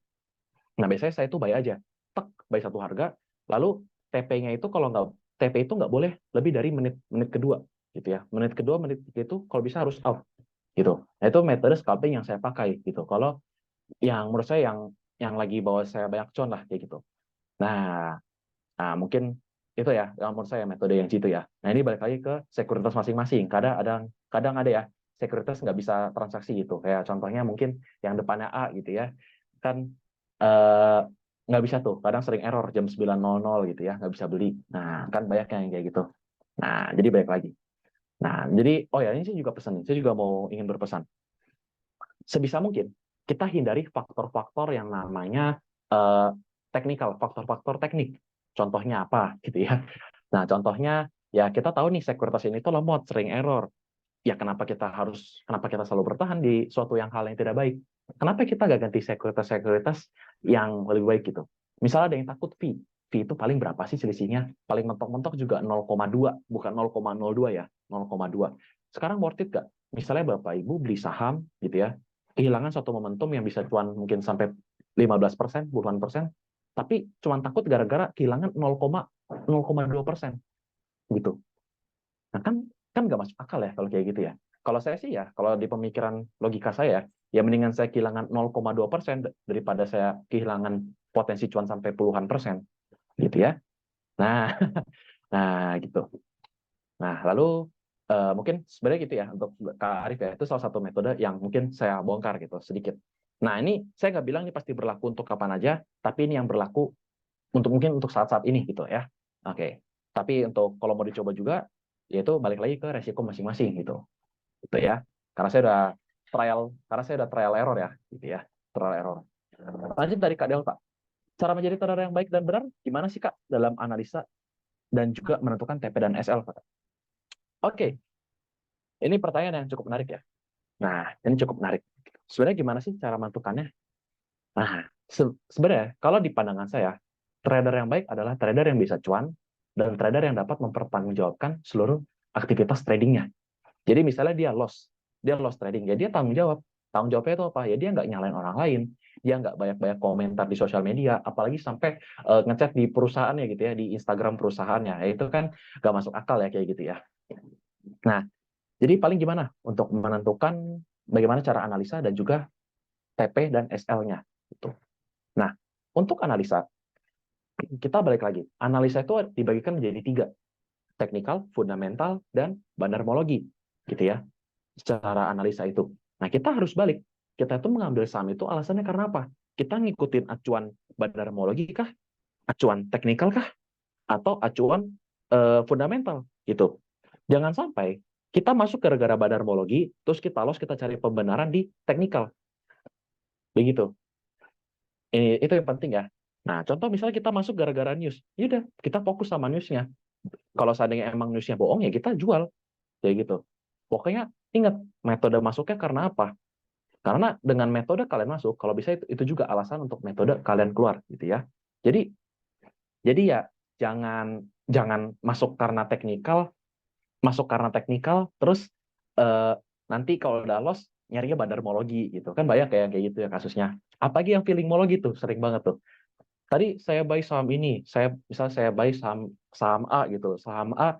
Nah, biasanya saya tuh buy aja. Tek, buy satu harga, lalu TP-nya itu kalau nggak TP itu nggak boleh lebih dari menit kedua gitu ya. Menit kedua, menit ketiga itu kalau bisa harus out gitu. Nah, itu metode scalping yang saya pakai gitu. Kalau yang menurut saya yang lagi bawa saya banyak cuan lah kayak gitu. Nah, mungkin itu ya yang menurut saya metode yang jitu ya. Nah, ini balik lagi ke sekuritas masing-masing. Kadang ada ya sekuritas nggak bisa transaksi gitu. Kayak contohnya mungkin yang depannya A gitu ya. Kan eh, nggak bisa tuh. Kadang sering error jam 9.00 gitu ya, nggak bisa beli. Nah, kan banyak yang kayak gitu. Nah, jadi balik lagi. Nah, jadi oh ya ini sih juga pesan. Saya juga mau ingin berpesan. Sebisa mungkin kita hindari faktor-faktor yang namanya eh, teknikal, faktor-faktor teknik. Contohnya apa gitu ya. Nah, contohnya ya kita tahu nih sekuritas ini tuh lemot, sering error. Ya kenapa kita selalu bertahan di suatu hal yang tidak baik? Kenapa kita nggak ganti sekuritas-sekuritas yang lebih baik gitu? Misalnya ada yang takut fee. Fee itu paling berapa sih selisihnya? Paling mentok-mentok juga 0,2, bukan 0,02 ya, 0,2. Sekarang worth it nggak? Misalnya Bapak Ibu beli saham gitu ya, kehilangan satu momentum yang bisa cuan mungkin sampai 15%, puluhan persen, tapi cuma takut gara-gara kehilangan 0,2% gitu. Nah, kan nggak masuk akal ya kalau kayak gitu ya. Kalau saya sih ya, kalau di pemikiran logika saya, ya mendingan saya kehilangan 0,2% daripada saya kehilangan potensi cuan sampai puluhan persen, gitu ya. Nah, nah gitu. Nah, lalu mungkin sebenarnya gitu ya untuk Kak Arif ya, itu salah satu metode yang mungkin saya bongkar gitu sedikit. Nah, ini saya nggak bilang ini pasti berlaku untuk kapan aja, tapi ini yang berlaku mungkin untuk saat-saat ini gitu ya. Oke. Tapi untuk kalau mau dicoba juga, yaitu balik lagi ke resiko masing-masing gitu ya. Karena saya udah trial error ya, gitu ya, trial error. Lanjut dari Kak Delta, cara menjadi trader yang baik dan benar gimana sih Kak dalam analisa dan juga menentukan TP dan SL Kak? Oke, ini pertanyaan yang cukup menarik ya. Nah, ini cukup menarik. Sebenarnya gimana sih cara menentukannya? Nah, Sebenarnya kalau di pandangan saya, trader yang baik adalah trader yang bisa cuan dan trader yang dapat mempertanggungjawabkan seluruh aktivitas tradingnya. Jadi misalnya dia loss trading, ya dia tanggung jawab. Tanggung jawabnya itu apa? Ya dia nggak nyalain orang lain, dia nggak banyak-banyak komentar di sosial media, apalagi sampai ngechat di perusahaannya gitu ya, di Instagram perusahaannya. Ya, itu kan nggak masuk akal ya kayak gitu ya. Nah, jadi paling gimana untuk menentukan bagaimana cara analisa dan juga TP dan SL-nya. Gitu. Nah, untuk analisa, kita balik lagi. Analisa itu dibagikan menjadi 3. Teknikal, fundamental, dan bandarmologi. Gitu ya. Secara analisa itu. Nah, kita harus balik. Kita itu mengambil saham itu alasannya karena apa? Kita ngikutin acuan bandarmologi kah? Acuan teknikal kah? Atau acuan fundamental? Gitu. Jangan sampai kita masuk gara-gara bandarmologi, terus kita loss, kita cari pembenaran di teknikal. Begitu. Itu yang penting ya. Nah, contoh misalnya kita masuk gara-gara news. Yaudah, kita fokus sama newsnya. Kalau seandainya emang newsnya bohong, ya kita jual. Kayak gitu. Pokoknya ingat, metode masuknya karena apa? Karena dengan metode kalian masuk, kalau bisa itu juga alasan untuk metode kalian keluar, gitu ya. Jadi ya jangan jangan masuk karena teknikal, terus eh, nanti kalau udah loss nyarinya bandarmologi gitu kan, banyak kayak gitu ya kasusnya. Apalagi yang feelingmologi tuh sering banget tuh. Tadi saya buy saham ini, saya buy saham saham A gitu, saham A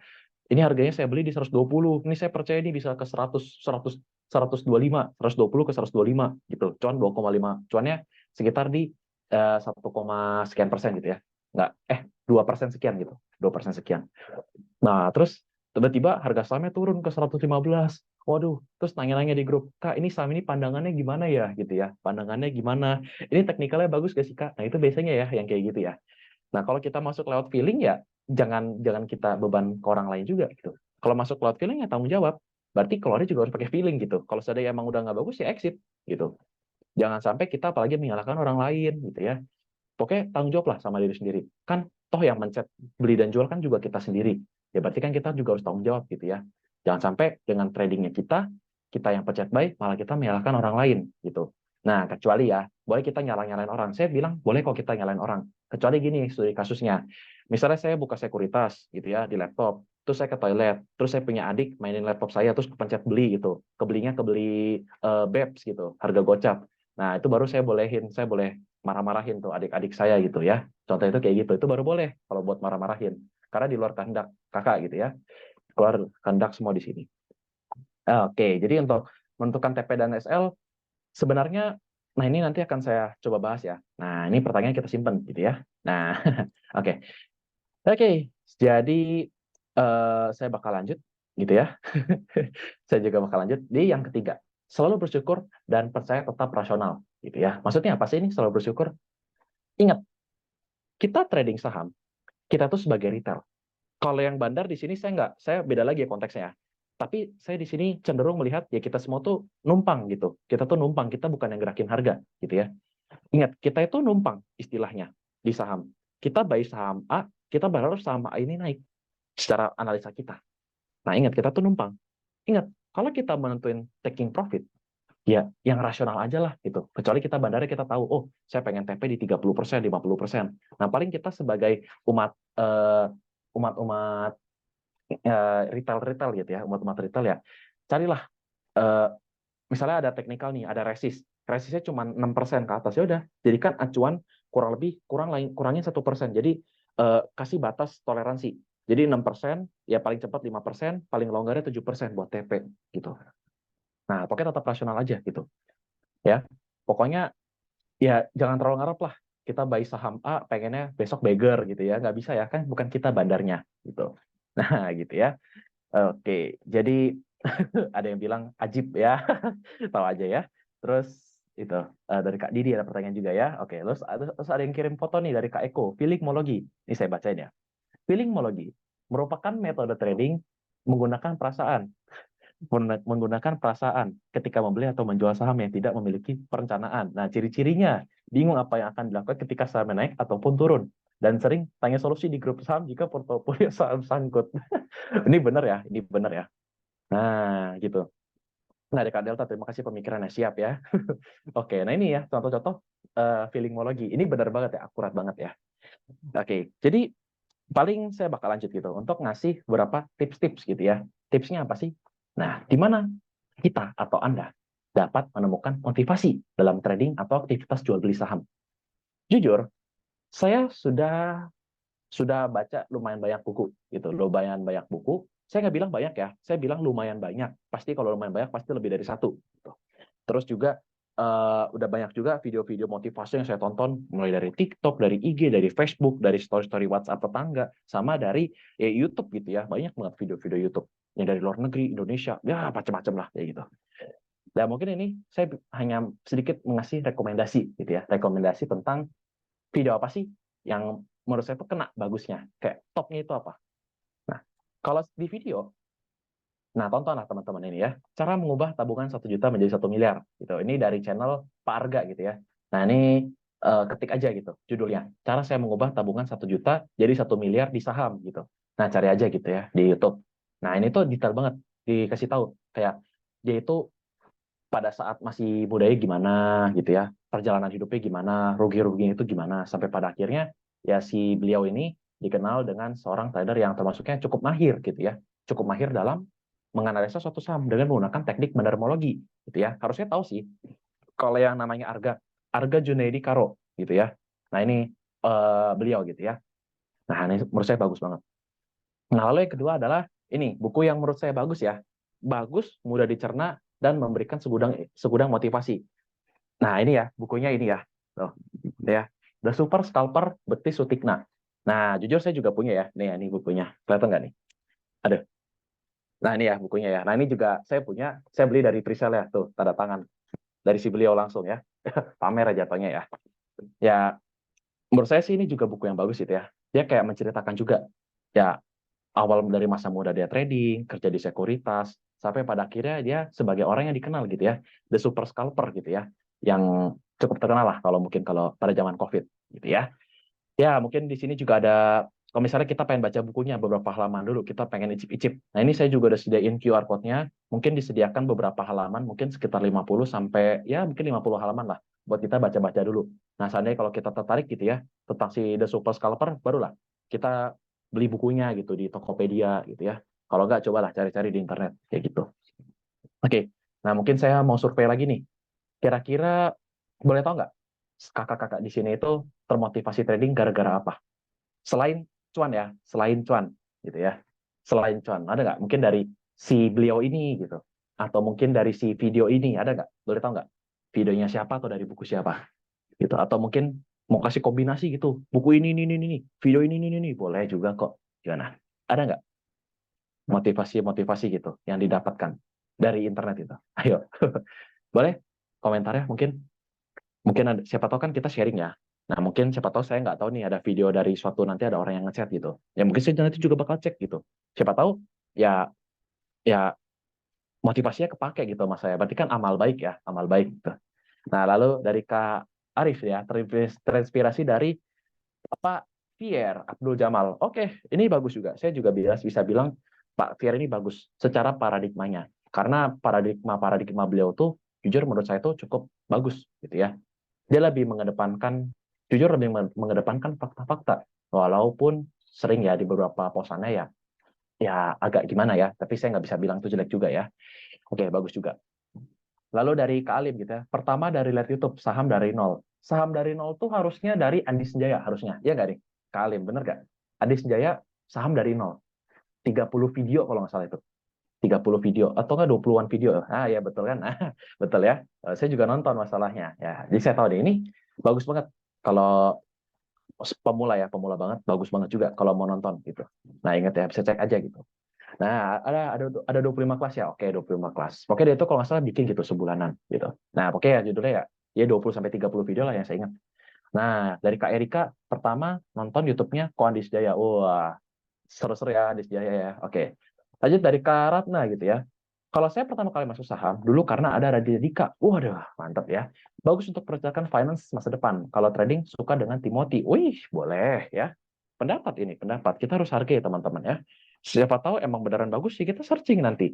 ini harganya saya beli di 120, ini saya percaya ini bisa ke 100, 100, 125, 120 ke 125 gitu. Cuan 2,5, cuannya sekitar di 1, sekian persen gitu ya. Nggak, 2% sekian gitu. 2% sekian. Nah, terus tiba-tiba harga sahamnya turun ke 115. Waduh, terus nanya-nanya di grup, Kak, ini saham ini pandangannya gimana ya gitu ya. Pandangannya gimana? Ini teknikalnya bagus gak sih, Kak? Nah, itu biasanya ya yang kayak gitu ya. Nah, kalau kita masuk lewat feeling ya jangan jangan kita beban ke orang lain juga gitu. Kalau masuk lewat feeling ya tanggung jawab. Berarti keluarnya juga harus pakai feeling gitu. Kalau seandainya emang udah nggak bagus ya exit gitu. Jangan sampai kita apalagi menyalahkan orang lain gitu ya. Pokoknya tanggung jawab lah sama diri sendiri. Kan toh yang mencet beli dan jual kan juga kita sendiri. Ya berarti kan kita juga harus tanggung jawab gitu ya. Jangan sampai dengan tradingnya kita yang pencet buy, malah kita menyalahkan orang lain gitu. Nah, kecuali ya, boleh kita nyalain orang. Saya bilang, boleh kok kita nyalain orang. Kecuali gini, studi kasusnya. Misalnya saya buka sekuritas gitu ya di laptop, terus saya ke toilet, terus saya punya adik mainin laptop saya, terus kepencet beli gitu. Kebeli BEPS gitu, harga gocap. Nah, itu baru saya boleh marah-marahin tuh adik-adik saya gitu ya. Contoh itu kayak gitu, itu baru boleh kalau buat marah-marahin. Karena di luar kehendak kakak gitu ya. Keluar kehendak semua di sini. Oke, jadi untuk menentukan TP dan SL, sebenarnya, nah ini nanti akan saya coba bahas ya. Nah, ini pertanyaan kita simpen gitu ya. Nah, oke. Oke, jadi saya bakal lanjut gitu ya. Saya juga bakal lanjut di yang ketiga. Selalu bersyukur dan percaya tetap rasional gitu ya. Maksudnya apa sih ini selalu bersyukur? Ingat, kita trading saham, kita tuh sebagai retail. Kalau yang bandar di sini saya beda lagi ya konteksnya ya. Tapi saya di sini cenderung melihat ya kita semua tuh numpang gitu. Kita tuh numpang, kita bukan yang gerakin harga gitu ya. Ingat, kita itu numpang istilahnya di saham. Kita buy saham A, kita berharap saham A ini naik secara analisa kita. Nah, ingat kita tuh numpang. Ingat, kalau kita menentuin taking profit, ya yang rasional aja lah gitu. Kecuali kita bandara kita tahu, oh saya pengen TP di 30%, 50%. Nah, paling kita sebagai umat-umat retail gitu ya, umat-umat retail ya, carilah eh, misalnya ada teknikal nih, ada resistnya cuma 6% ke atas, ya udah jadikan acuan kurangin 1%. Jadi kasih batas toleransi. Jadi 6%, ya paling cepat 5%, paling longgarnya 7% buat TP gitu. Nah, pokoknya tetap rasional aja gitu. Ya. Pokoknya ya jangan terlalu ngarep lah. Kita buy saham A pengennya besok beggar gitu ya. Nggak bisa ya, kan bukan kita bandarnya gitu. Nah, gitu ya. Oke, jadi ada yang bilang ajib ya, tahu aja ya. Terus itu dari Kak Didi ada pertanyaan juga ya. Oke, terus ada yang kirim foto nih dari Kak Eko, feelingmologi. Ini saya bacain ya. Feelingmologi merupakan metode trading menggunakan perasaan, ketika membeli atau menjual saham yang tidak memiliki perencanaan. Nah, ciri-cirinya bingung apa yang akan dilakukan ketika saham naik ataupun turun. Dan sering tanya solusi di grup saham jika portofolio saham sangkut. Ini benar ya, ini benar ya. Nah, gitu. Nah, Kak Delta, terima kasih pemikirannya. Siap ya. Oke, nah ini ya contoh-contoh feelingmologi. Ini benar banget ya, akurat banget ya. Oke, jadi paling saya bakal lanjut gitu untuk ngasih beberapa tips-tips gitu ya. Tipsnya apa sih? Nah, di mana kita atau Anda dapat menemukan motivasi dalam trading atau aktivitas jual beli saham? Jujur, saya sudah baca lumayan banyak buku gitu, lumayan banyak buku. Saya nggak bilang banyak ya, saya bilang lumayan banyak. Pasti kalau lumayan banyak pasti lebih dari satu. Gitu. Terus juga udah banyak juga video-video motivasi yang saya tonton, mulai dari TikTok, dari IG, dari Facebook, dari story-story WhatsApp tetangga, sama dari YouTube gitu ya. Banyak banget video-video YouTube yang dari luar negeri, Indonesia, ya macam-macam lah kayak gitu. Dan mungkin ini saya hanya sedikit mengasih rekomendasi gitu ya, rekomendasi tentang video apa sih yang menurut saya itu kena bagusnya, kayak topnya itu apa. Nah, kalau di video, nah tontonlah teman-teman ini ya, cara mengubah tabungan 1 juta menjadi 1 miliar gitu. Ini dari channel Pak Arga gitu ya. Nah ini ketik aja gitu judulnya, cara saya mengubah tabungan 1 juta jadi 1 miliar di saham gitu. Nah cari aja gitu ya di YouTube. Nah ini tuh detail banget dikasih tahu kayak dia itu pada saat masih mudanya gimana gitu ya, perjalanan hidupnya gimana, rugi-ruginya itu gimana, sampai pada akhirnya ya si beliau ini dikenal dengan seorang trader yang termasuknya cukup mahir gitu ya, cukup mahir dalam menganalisa suatu saham dengan menggunakan teknik bandarmologi gitu ya. Harusnya tahu sih kalau yang namanya Arga Junaidi Karo gitu ya. Nah ini beliau gitu ya. Nah ini menurut saya bagus banget. Nah lalu yang kedua adalah ini buku yang menurut saya bagus ya, bagus, mudah dicerna dan memberikan segudang segudang motivasi. Nah, ini ya, bukunya ini ya. Tuh, ya. The Super Scalper Betis Sutikna. Nah, jujur saya juga punya ya. Nih, ini bukunya. Kelihatan nggak nih? Aduh. Nah, ini ya bukunya ya. Nah, ini juga saya punya. Saya beli dari presale ya. Tuh, tanda tangan. Dari si beliau langsung ya. Pamer aja jatuhnya ya. Ya, menurut saya sih ini juga buku yang bagus gitu ya. Dia kayak menceritakan juga. Ya, awal dari masa muda dia trading, kerja di sekuritas, sampai pada akhirnya dia sebagai orang yang dikenal gitu ya. The Super Scalper gitu ya. Yang cukup terkenal lah kalau pada zaman COVID gitu ya. Ya, mungkin di sini juga ada, kalau misalnya kita pengen baca bukunya beberapa halaman dulu, kita pengen icip-icip. Nah, ini saya juga udah sediain QR code-nya, mungkin disediakan beberapa halaman, mungkin sekitar 50 sampai, ya mungkin 50 halaman lah, buat kita baca-baca dulu. Nah, seandainya kalau kita tertarik gitu ya, tentang si The Super Scalper, barulah kita beli bukunya gitu di Tokopedia gitu ya. Kalau nggak, cobalah cari-cari di internet, kayak gitu. Oke, nah mungkin saya mau survei lagi nih. Kira-kira, boleh tahu nggak, kakak-kakak di sini itu termotivasi trading gara-gara apa? Selain cuan ya, selain cuan gitu ya, selain cuan ada nggak mungkin dari si beliau ini gitu, atau mungkin dari si video ini ada nggak, boleh tahu nggak videonya siapa atau dari buku siapa gitu, atau mungkin mau kasih kombinasi gitu, buku ini, video ini, boleh juga kok. Gimana, ada nggak motivasi-motivasi gitu yang didapatkan dari internet itu? Ayo. Boleh komentarnya, mungkin mungkin ada, siapa tahu kan kita sharing ya. Nah, mungkin siapa tahu saya nggak tahu nih ada video dari suatu nanti ada orang yang ngechat gitu. Ya mungkin saya nanti juga bakal cek gitu. Siapa tahu ya ya motivasinya kepake gitu mas saya. Berarti kan amal baik ya, amal baik gitu. Nah, lalu dari Kak Arif ya, terinspirasi dari Pak Fier Abdul Jamal. Oke, ini bagus juga. Saya juga bisa bilang Pak Fier ini bagus secara paradigmanya. Karena paradigma beliau tuh jujur menurut saya itu cukup bagus gitu ya. Dia lebih mengedepankan, jujur lebih mengedepankan fakta-fakta, walaupun sering ya di beberapa posannya ya agak gimana ya, tapi saya nggak bisa bilang itu jelek juga ya. Oke, bagus juga. Lalu dari Kak Alim gitu ya, pertama dari lihat YouTube, saham dari nol. Saham dari nol tuh harusnya dari Andi Senjaya, harusnya. Ya nggak nih? Kak Alim, bener nggak? Andi Senjaya, saham dari nol. 30 video kalau nggak salah itu. 30 video, atau nggak 20-an video. Ah ya betul kan? Betul ya. Saya juga nonton masalahnya. Ya, jadi saya tahu deh, ini bagus banget. Kalau pemula ya, pemula banget, bagus banget juga kalau mau nonton gitu. Nah, ingat ya, bisa cek aja gitu. Nah, ada 25 kelas ya. Oke, 25 kelas. Oke, dia itu kalau nggak salah bikin gitu sebulanan gitu. Nah, oke ya judulnya ya 20 sampai 30 video lah yang saya ingat. Nah, dari Kak Erika pertama nonton YouTube-nya Ko Andis Jaya. Wah, seru-seru ya Andis Jaya ya. Oke. Lanjut dari Kak Ratna gitu ya. Kalau saya pertama kali masuk saham, dulu karena ada Raditya Dika. Waduh, mantap ya. Bagus untuk perencanaan finance masa depan. Kalau trading, suka dengan Timothy. Wih, boleh ya. Pendapat ini, pendapat. Kita harus hargai teman-teman ya. Siapa tahu emang beneran bagus sih, kita searching nanti.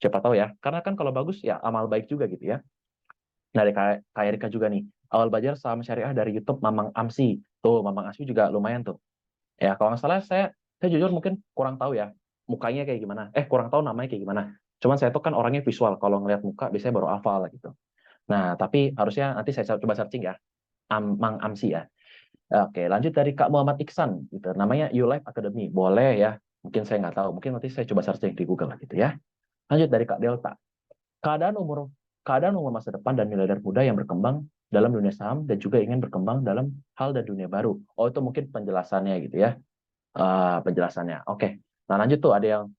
Siapa tahu ya. Karena kan kalau bagus ya amal baik juga gitu ya. Nah, dari Kak Erika juga nih. Awal belajar saham syariah dari YouTube Mamang Amsi. Tuh, Mamang Amsi juga lumayan tuh. Ya, kalau nggak salah saya jujur mungkin kurang tahu ya mukanya kayak gimana. Kurang tahu namanya kayak gimana. Cuman saya tuh kan orangnya visual. Kalau ngelihat muka biasanya baru hafal gitu. Nah, tapi harusnya nanti saya coba searching ya. Mang Amsi ya. Oke, lanjut dari Kak Muhammad Iksan gitu. Namanya You Life Academy. Boleh ya. Mungkin saya nggak tahu. Mungkin nanti saya coba searching di Google lah gitu ya. Lanjut dari Kak Delta. Keadaan umur keadaan umur masa depan dan miliarder muda yang berkembang dalam dunia saham dan juga ingin berkembang dalam hal dan dunia baru. Oh, itu mungkin penjelasannya gitu ya. Penjelasannya. Oke. Nah, lanjut tuh ada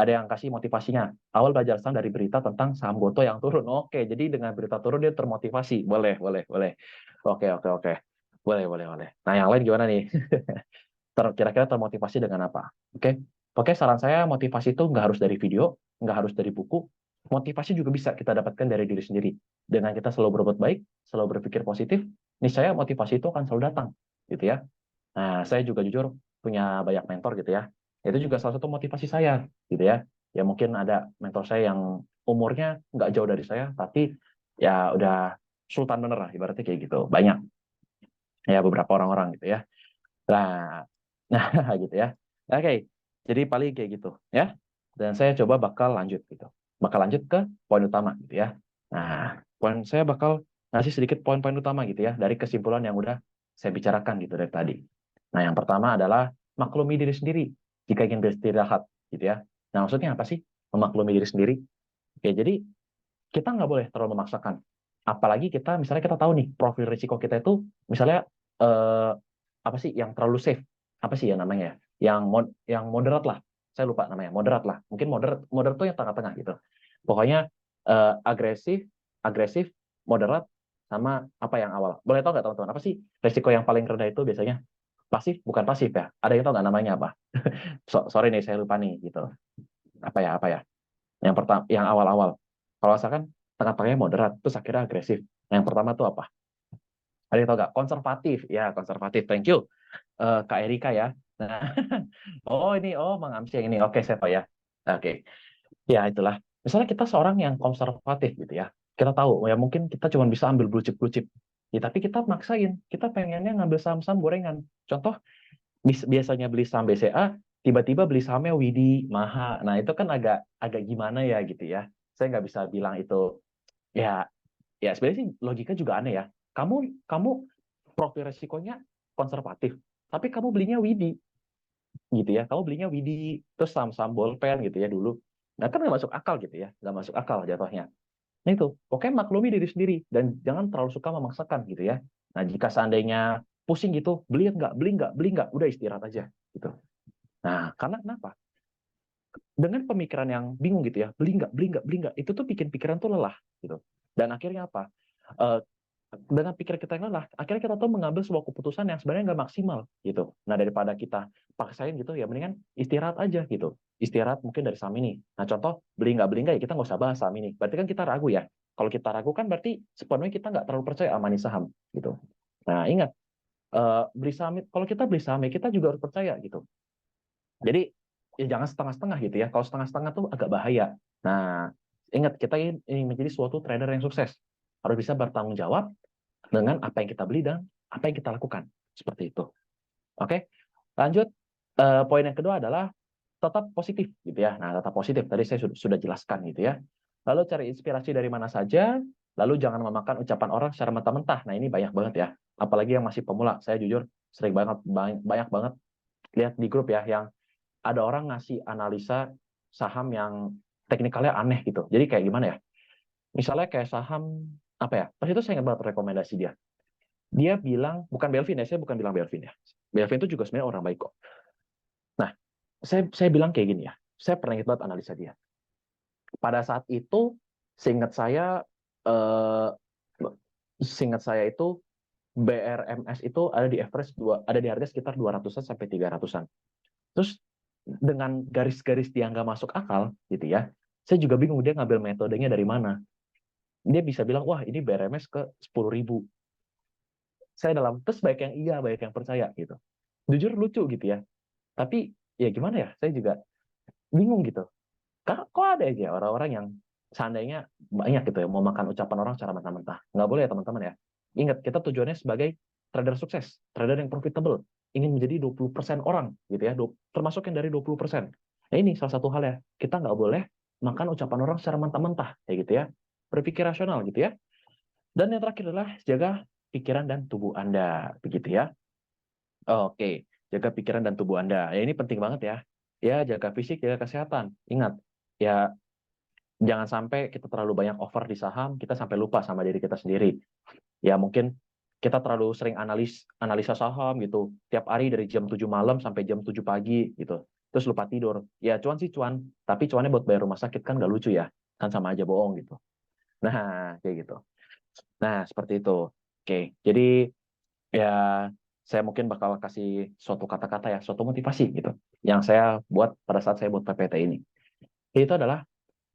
yang kasih motivasinya. Awal belajar saham dari berita tentang saham Goto yang turun. Oke, jadi dengan berita turun dia termotivasi. Boleh, boleh, boleh. Oke, oke, oke. Boleh, boleh, boleh. Nah, yang lain gimana nih? Kira-kira termotivasi dengan apa? Oke. Oke, saran saya motivasi itu nggak harus dari video, nggak harus dari buku. Motivasi juga bisa kita dapatkan dari diri sendiri. Dengan kita selalu berbuat baik, selalu berpikir positif, niscaya motivasi itu akan selalu datang, gitu ya. Nah, saya juga jujur punya banyak mentor gitu ya. Itu juga salah satu motivasi saya, gitu ya. Ya mungkin ada mentor saya yang umurnya nggak jauh dari saya, tapi ya udah sultan bener lah, ibaratnya kayak gitu. Banyak ya beberapa orang-orang gitu ya. Nah, nah gitu ya. Oke, jadi paling kayak gitu ya. Dan saya coba bakal lanjut gitu. Bakal lanjut ke poin utama gitu ya. Nah, poin saya bakal ngasih sedikit poin-poin utama gitu ya dari kesimpulan yang udah saya bicarakan gitu dari tadi. Nah, yang pertama adalah maklumi diri sendiri jika ingin beristirahat gitu ya. Nah, maksudnya apa sih memaklumi diri sendiri? Oke, jadi kita nggak boleh terlalu memaksakan. Apalagi kita misalnya kita tahu nih profil risiko kita itu misalnya eh, apa sih yang terlalu safe, apa sih ya namanya ya? Yang moderat lah, saya lupa namanya, moderat lah, mungkin moderat moderat tuh yang tengah-tengah gitu. Pokoknya agresif, agresif, moderat, sama apa yang awal. Boleh tahu nggak teman-teman apa sih risiko yang paling rendah itu biasanya? Pasif, bukan pasif ya? Ada yang tahu nggak namanya apa? Sorry nih saya lupa nih gitu. Apa ya yang pertama, yang awal-awal. Kalau misalkan tengah-tengahnya moderat terus akhirnya agresif. Nah, yang pertama tuh apa? Ada yang tahu nggak? Konservatif. Ya, konservatif. Thank you. Kak Erika ya. Nah, oh Mang Amsi yang ini. Oke, saya tahu ya. Oke. Ya, itulah. Misalnya kita seorang yang konservatif gitu ya. Kita tahu, ya mungkin kita cuma bisa ambil blue chip. Ya, tapi kita maksain. Kita pengennya ngambil saham-saham gorengan. Contoh, biasanya beli saham BCA, tiba-tiba beli sahamnya Widi, Maha. Nah, itu kan agak agak gimana ya gitu ya. Saya nggak bisa bilang itu ya ya sebenarnya sih logika juga aneh ya. Kamu kamu profil resikonya konservatif, tapi kamu belinya Widi gitu ya. Kamu belinya Widi terus saham-saham bolpen gitu ya dulu. Nah kan nggak masuk akal gitu ya, nggak masuk akal jatuhnya. Nah itu, pokoknya maklumi diri sendiri dan jangan terlalu suka memaksakan gitu ya. Nah jika seandainya pusing gitu, beli nggak, udah istirahat aja gitu. Nah karena kenapa? Dengan pemikiran yang bingung gitu ya, beli nggak, itu tuh bikin pikiran tuh lelah gitu. Dan akhirnya apa? Eh, dengan pikiran kita yang lelah, akhirnya kita tuh mengambil sebuah keputusan yang sebenarnya nggak maksimal gitu. Nah daripada kita paksain gitu, ya mendingan istirahat aja gitu. Istirahat mungkin dari saham ini. Nah contoh beli nggak ya kita nggak usah bahas saham ini. Berarti kan kita ragu ya. Kalau kita ragu kan berarti sepenuhnya kita nggak terlalu percaya sama nih saham gitu. Nah ingat beli saham, kalau kita beli saham ya kita juga harus percaya gitu. Jadi ya jangan setengah-setengah gitu ya. Kalau setengah-setengah tuh agak bahaya. Nah, ingat kita ingin menjadi suatu trader yang sukses. Harus bisa bertanggung jawab dengan apa yang kita beli dan apa yang kita lakukan. Seperti itu. Oke, lanjut. Poin yang kedua adalah tetap positif gitu ya. Nah, tetap positif tadi saya sudah jelaskan gitu ya. Lalu cari inspirasi dari mana saja, lalu jangan memakan ucapan orang secara mentah-mentah. Nah, ini banyak banget ya. Apalagi yang masih pemula. Saya jujur sering banyak banget lihat di grup ya yang ada orang ngasih analisa saham yang teknikalnya aneh gitu. Jadi kayak gimana ya? Misalnya kayak saham apa ya? Pas itu saya ingat banget rekomendasi dia. Dia bilang bukan Belvin ya, saya bukan bilang Belvin ya. Belvin itu juga sebenarnya orang baik kok. Nah, saya bilang kayak gini ya. Saya pernah ingat banget analisa dia. Pada saat itu, seingat saya eh, seingat saya itu BRMS itu ada di average ada di harga sekitar 200-an sampai 300-an. Terus dengan garis-garis dia nggak masuk akal gitu ya, saya juga bingung dia ngambil metodenya dari mana. Dia bisa bilang wah ini BRMS ke 10.000. Saya terus baik yang iya baik yang percaya gitu. Jujur lucu gitu ya, tapi ya gimana ya, saya juga bingung gitu. Karena kok ada aja orang-orang yang seandainya banyak gitu ya, mau makan ucapan orang secara mentah-mentah. Nggak boleh ya teman-teman ya. Ingat, kita tujuannya sebagai trader sukses, trader yang profitable, ingin menjadi 20% orang gitu ya, termasuk yang dari 20%. Nah ini salah satu hal ya, kita nggak boleh makan ucapan orang secara mentah-mentah, kayak gitu ya. Berpikir rasional gitu ya. Dan yang terakhir adalah jaga pikiran dan tubuh Anda, begitu ya. Oke, jaga pikiran dan tubuh Anda. Ya ini penting banget ya. Ya, jaga fisik, jaga kesehatan. Ingat, ya jangan sampai kita terlalu banyak over di saham, kita sampai lupa sama diri kita sendiri. Ya mungkin kita terlalu sering analisa saham gitu, tiap hari dari jam 7 malam sampai jam 7 pagi gitu. Terus lupa tidur. Ya cuan sih cuan, tapi cuannya buat bayar rumah sakit kan nggak lucu ya. Kan sama aja bohong gitu. Nah, kayak gitu. Nah, seperti itu. Oke, jadi ya saya mungkin bakal kasih suatu kata-kata ya, suatu motivasi gitu. Yang saya buat pada saat saya buat PPT ini. Itu adalah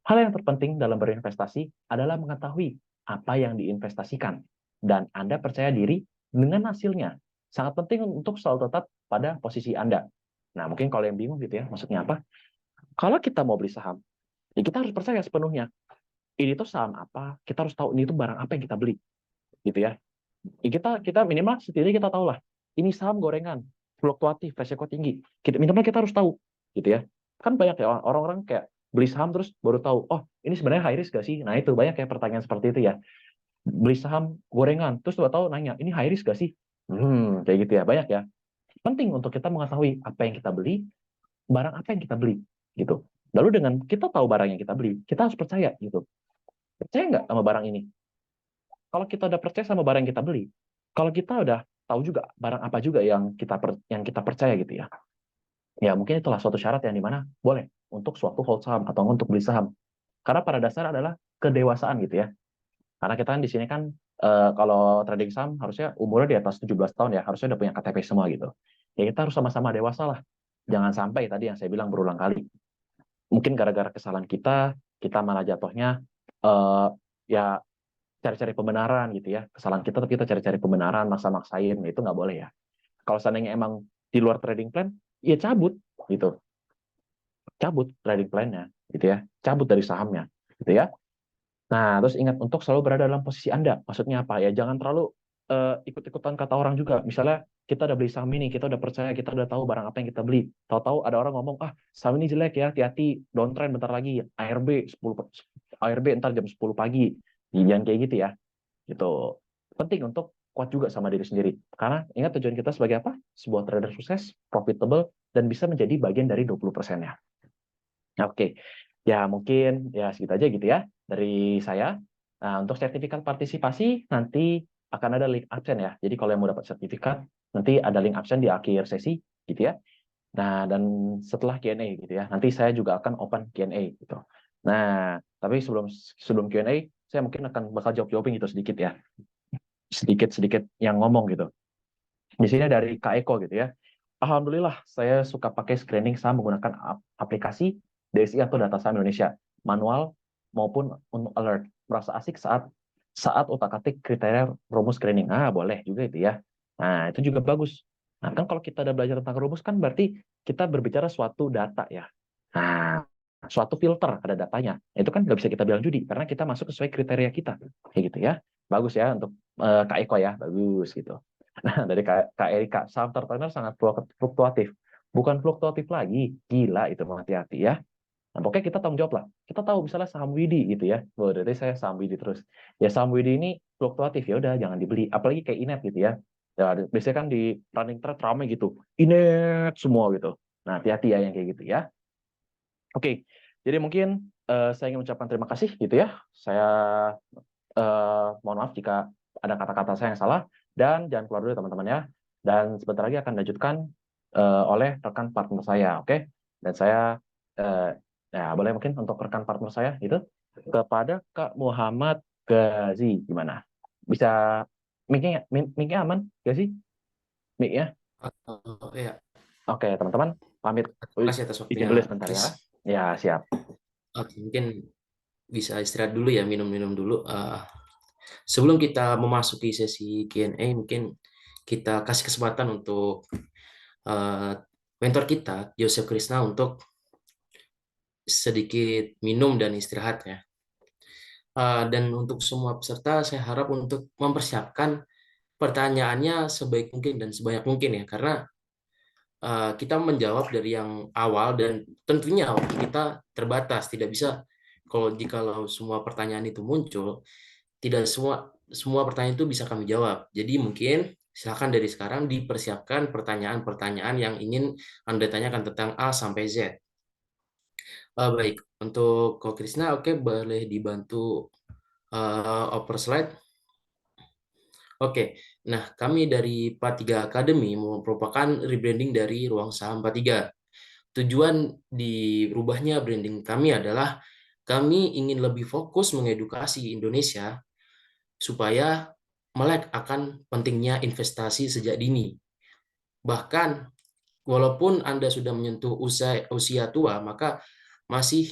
hal yang terpenting dalam berinvestasi adalah mengetahui apa yang diinvestasikan dan Anda percaya diri dengan hasilnya. Sangat penting untuk selalu tetap pada posisi Anda. Nah, mungkin kalau yang bingung gitu ya, maksudnya apa? Kalau kita mau beli saham, ya kita harus percaya sepenuhnya. Ini tuh saham apa? Kita harus tahu ini tuh barang apa yang kita beli, gitu ya. Ya kita minimal setidaknya kita tahu lah. Ini saham gorengan, fluktuatif, resiko tinggi. Minimal kita harus tahu, gitu ya. Kan banyak ya orang-orang kayak beli saham terus baru tahu, oh ini sebenarnya high risk gak sih? Nah itu banyak ya pertanyaan seperti itu ya. Beli saham gorengan, terus tahu nanya, ini high risk gak sih? Kayak gitu ya, banyak ya. Penting untuk kita mengetahui apa yang kita beli, barang apa yang kita beli, gitu. Lalu dengan kita tahu barang yang kita beli, kita harus percaya gitu. Percaya nggak sama barang ini? Kalau kita udah percaya sama barang yang kita beli, kalau kita udah tahu juga barang apa juga yang kita percaya gitu ya. Ya mungkin itulah suatu syarat yang dimana boleh untuk suatu hold saham atau untuk beli saham. Karena pada dasar adalah kedewasaan gitu ya. Karena kita kan di sini kan kalau trading saham harusnya umurnya di atas 17 tahun ya, harusnya udah punya KTP semua gitu. Ya kita harus sama-sama dewasa lah. Jangan sampai tadi yang saya bilang berulang kali. Mungkin gara-gara kesalahan kita malah jatuhnya uh, ya cari-cari pembenaran gitu ya. Kesalahan kita tapi kita cari-cari pembenaran, maksa-maksain, itu nggak boleh ya. Kalau seandainya emang di luar trading plan, ya cabut gitu. Cabut trading plan-nya gitu ya. Cabut dari sahamnya gitu ya. Nah, terus ingat untuk selalu berada dalam posisi Anda. Maksudnya apa ya? Jangan terlalu ikut-ikutan kata orang juga. Misalnya kita udah beli saham ini, kita udah percaya, kita udah tahu barang apa yang kita beli. Tahu-tahu ada orang ngomong, ah saham ini jelek ya, hati-hati, downtrend bentar lagi. ARB ntar jam 10 pagi. Jangan kayak gitu ya. Gitu. Penting untuk kuat juga sama diri sendiri. Karena ingat tujuan kita sebagai apa? Sebuah trader sukses, profitable, dan bisa menjadi bagian dari 20%-nya. Oke, ya mungkin ya segitu aja gitu ya dari saya. Nah, untuk sertifikat partisipasi nanti akan ada link absen ya. Jadi kalau yang mau dapat sertifikat, nanti ada link absen di akhir sesi gitu ya. Nah, dan setelah Q&A gitu ya. Nanti saya juga akan open Q&A gitu. Nah, tapi sebelum sebelum Q&A, saya mungkin akan bakal jawab-jawabin gitu sedikit ya. Sedikit-sedikit yang ngomong gitu. Di sini dari Kak Eko gitu ya. Alhamdulillah, saya suka pakai screening saham menggunakan aplikasi DSI atau Data Saham Indonesia, manual maupun untuk alert. Merasa asik saat saat otak-atik kriteria rumus screening. Ah, boleh juga itu ya. Nah, itu juga bagus. Nah, kan kalau kita udah belajar tentang rumus kan berarti kita berbicara suatu data ya. Nah, suatu filter ada datanya. Itu kan nggak bisa kita bilang judi karena kita masuk sesuai kriteria kita. Kayak gitu ya. Bagus ya untuk Kak Eko ya, bagus gitu. Nah, dari Kak Erika, saham tertentu sangat fluktuatif. Bukan fluktuatif lagi, gila itu, hati-hati ya. Nah, pokoknya kita tanggung jawab lah. Kita tahu misalnya saham Widi gitu ya. Wah, dari saya saham Widi terus. Ya saham Widi ini fluktuatif, ya udah jangan dibeli. Apalagi kayak Inet gitu ya. Ya biasanya kan di running trade ramai gitu. Inet semua gitu. Nah, hati-hati ya yang kayak gitu ya. Oke, jadi mungkin saya ingin mengucapkan terima kasih gitu ya. Saya mohon maaf jika ada kata-kata saya yang salah dan jangan keluar dulu teman-teman ya. Dan sebentar lagi akan dilanjutkan oleh rekan partner saya, oke? Dan saya ya boleh mungkin untuk rekan partner saya itu kepada Kak Muhammad Gazi gimana? Bisa mic-nya aman Gazi? Mic-nya? Oh, ya. Oke, teman-teman pamit. Terima kasih atas Izin waktunya, dulu sebentar Chris. ya. Ya, siap. Oke, mungkin bisa istirahat dulu ya, minum-minum dulu. Sebelum kita memasuki sesi Q&A, mungkin kita kasih kesempatan untuk uh, mentor kita, Joseph Krishna, untuk sedikit minum dan istirahat ya. Dan untuk semua peserta, saya harap untuk mempersiapkan pertanyaannya sebaik mungkin dan sebanyak mungkin ya, karena kita menjawab dari yang awal dan tentunya waktu kita terbatas, tidak bisa kalau semua pertanyaan itu muncul, tidak semua pertanyaan itu bisa kami jawab. Jadi mungkin silakan dari sekarang dipersiapkan pertanyaan-pertanyaan yang ingin Anda tanyakan tentang A sampai Z. Baik, untuk Ko Krisna, oke, boleh dibantu oper slide. Oke, nah kami dari P3 Academy merupakan rebranding dari Ruang Saham P3. Tujuan dirubahnya branding kami adalah kami ingin lebih fokus mengedukasi Indonesia supaya melek akan pentingnya investasi sejak dini. Bahkan walaupun Anda sudah menyentuh usia tua, maka masih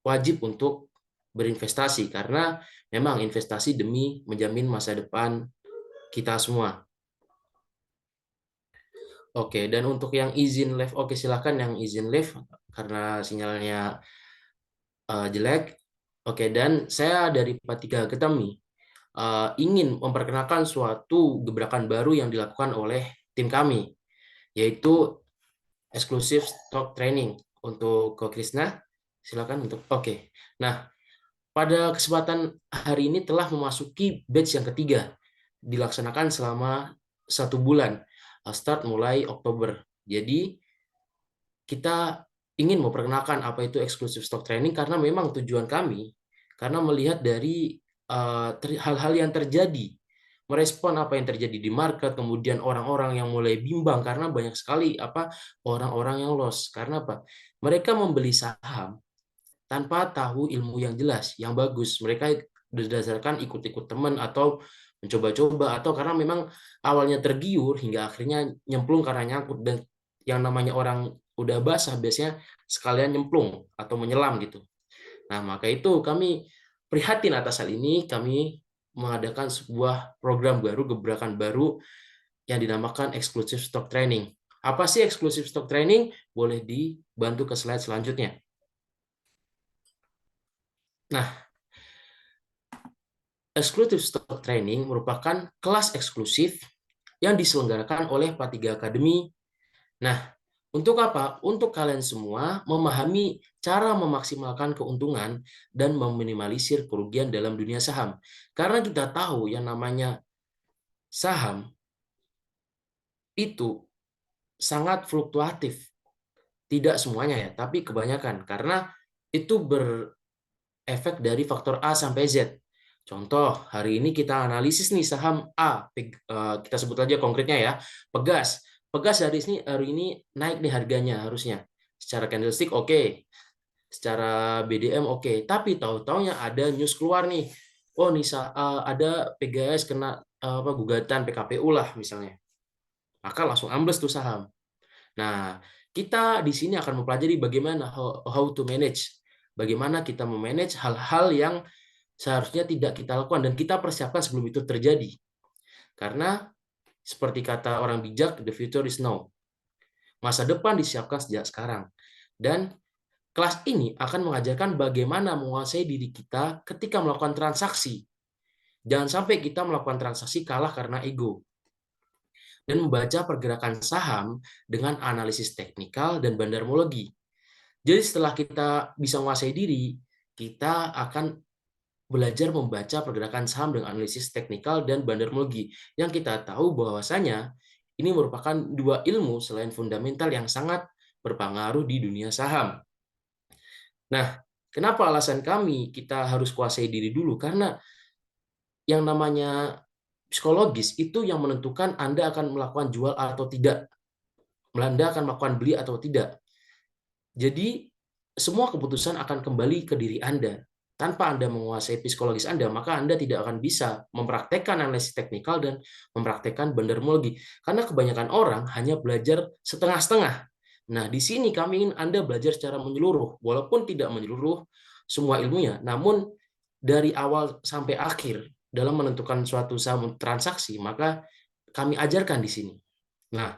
wajib untuk berinvestasi karena memang investasi demi menjamin masa depan kita semua. Oke, dan untuk yang izin live, oke silakan yang izin live karena sinyalnya jelek. Oke, dan saya dari P3 Academy ingin memperkenalkan suatu gebrakan baru yang dilakukan oleh tim kami, yaitu eksklusif stock training. Untuk Ko Krisna, silakan untuk oke. Nah, pada kesempatan hari ini telah memasuki batch yang ketiga, dilaksanakan selama 1 bulan, start mulai Oktober. Jadi kita ingin memperkenalkan apa itu eksklusif stock training karena memang tujuan kami karena melihat dari hal-hal yang terjadi, merespon apa yang terjadi di market, kemudian orang-orang yang mulai bimbang karena banyak sekali orang-orang yang loss karena apa? Mereka membeli saham tanpa tahu ilmu yang jelas, yang bagus. Mereka berdasarkan ikut-ikut teman atau mencoba-coba atau karena memang awalnya tergiur hingga akhirnya nyemplung karena nyangkut, dan yang namanya orang udah basah biasanya sekalian nyemplung atau menyelam gitu. Nah, maka itu kami prihatin atas hal ini, kami mengadakan sebuah program baru, gebrakan baru yang dinamakan Exclusive Stock Training. Apa sih Exclusive Stock Training? Boleh dibantu ke slide selanjutnya. Nah, Exclusive Stock Training merupakan kelas eksklusif yang diselenggarakan oleh P3 Academy. Nah, untuk apa? Untuk kalian semua memahami cara memaksimalkan keuntungan dan meminimalisir kerugian dalam dunia saham. Karena kita tahu yang namanya saham itu sangat fluktuatif. Tidak semuanya ya, tapi kebanyakan. Karena itu berefek dari faktor A sampai Z. Contoh, hari ini kita analisis nih saham A, kita sebut aja konkretnya ya, Pegas. Pegas hari ini naik nih harganya harusnya. Secara candlestick oke, secara BDM oke, tapi tahu-taunya ada news keluar nih. Oh, nih ada PGS kena gugatan PKPU lah misalnya. Maka langsung ambles tuh saham. Nah, kita di sini akan mempelajari bagaimana how to manage. Bagaimana kita memanage hal-hal yang seharusnya tidak kita lakukan dan kita persiapkan sebelum itu terjadi. Karena seperti kata orang bijak, the future is now. Masa depan disiapkan sejak sekarang. Dan kelas ini akan mengajarkan bagaimana menguasai diri kita ketika melakukan transaksi. Jangan sampai kita melakukan transaksi kalah karena ego. Dan membaca pergerakan saham dengan analisis teknikal dan bandarmologi. Jadi setelah kita bisa menguasai diri, kita akan belajar membaca pergerakan saham dengan analisis teknikal dan bandarmologi. Yang kita tahu bahwasanya ini merupakan dua ilmu selain fundamental yang sangat berpengaruh di dunia saham. Nah, kenapa alasan kami kita harus kuasai diri dulu? Karena yang namanya psikologis itu yang menentukan Anda akan melakukan jual atau tidak. Anda akan melakukan beli atau tidak. Jadi, semua keputusan akan kembali ke diri Anda. Tanpa Anda menguasai psikologis Anda, maka Anda tidak akan bisa mempraktekkan analisis teknikal dan mempraktekkan bandarmologi. Karena kebanyakan orang hanya belajar setengah-setengah. Nah, di sini kami ingin Anda belajar secara menyeluruh, walaupun tidak menyeluruh semua ilmunya, namun dari awal sampai akhir dalam menentukan suatu saham transaksi, maka kami ajarkan di sini. Nah,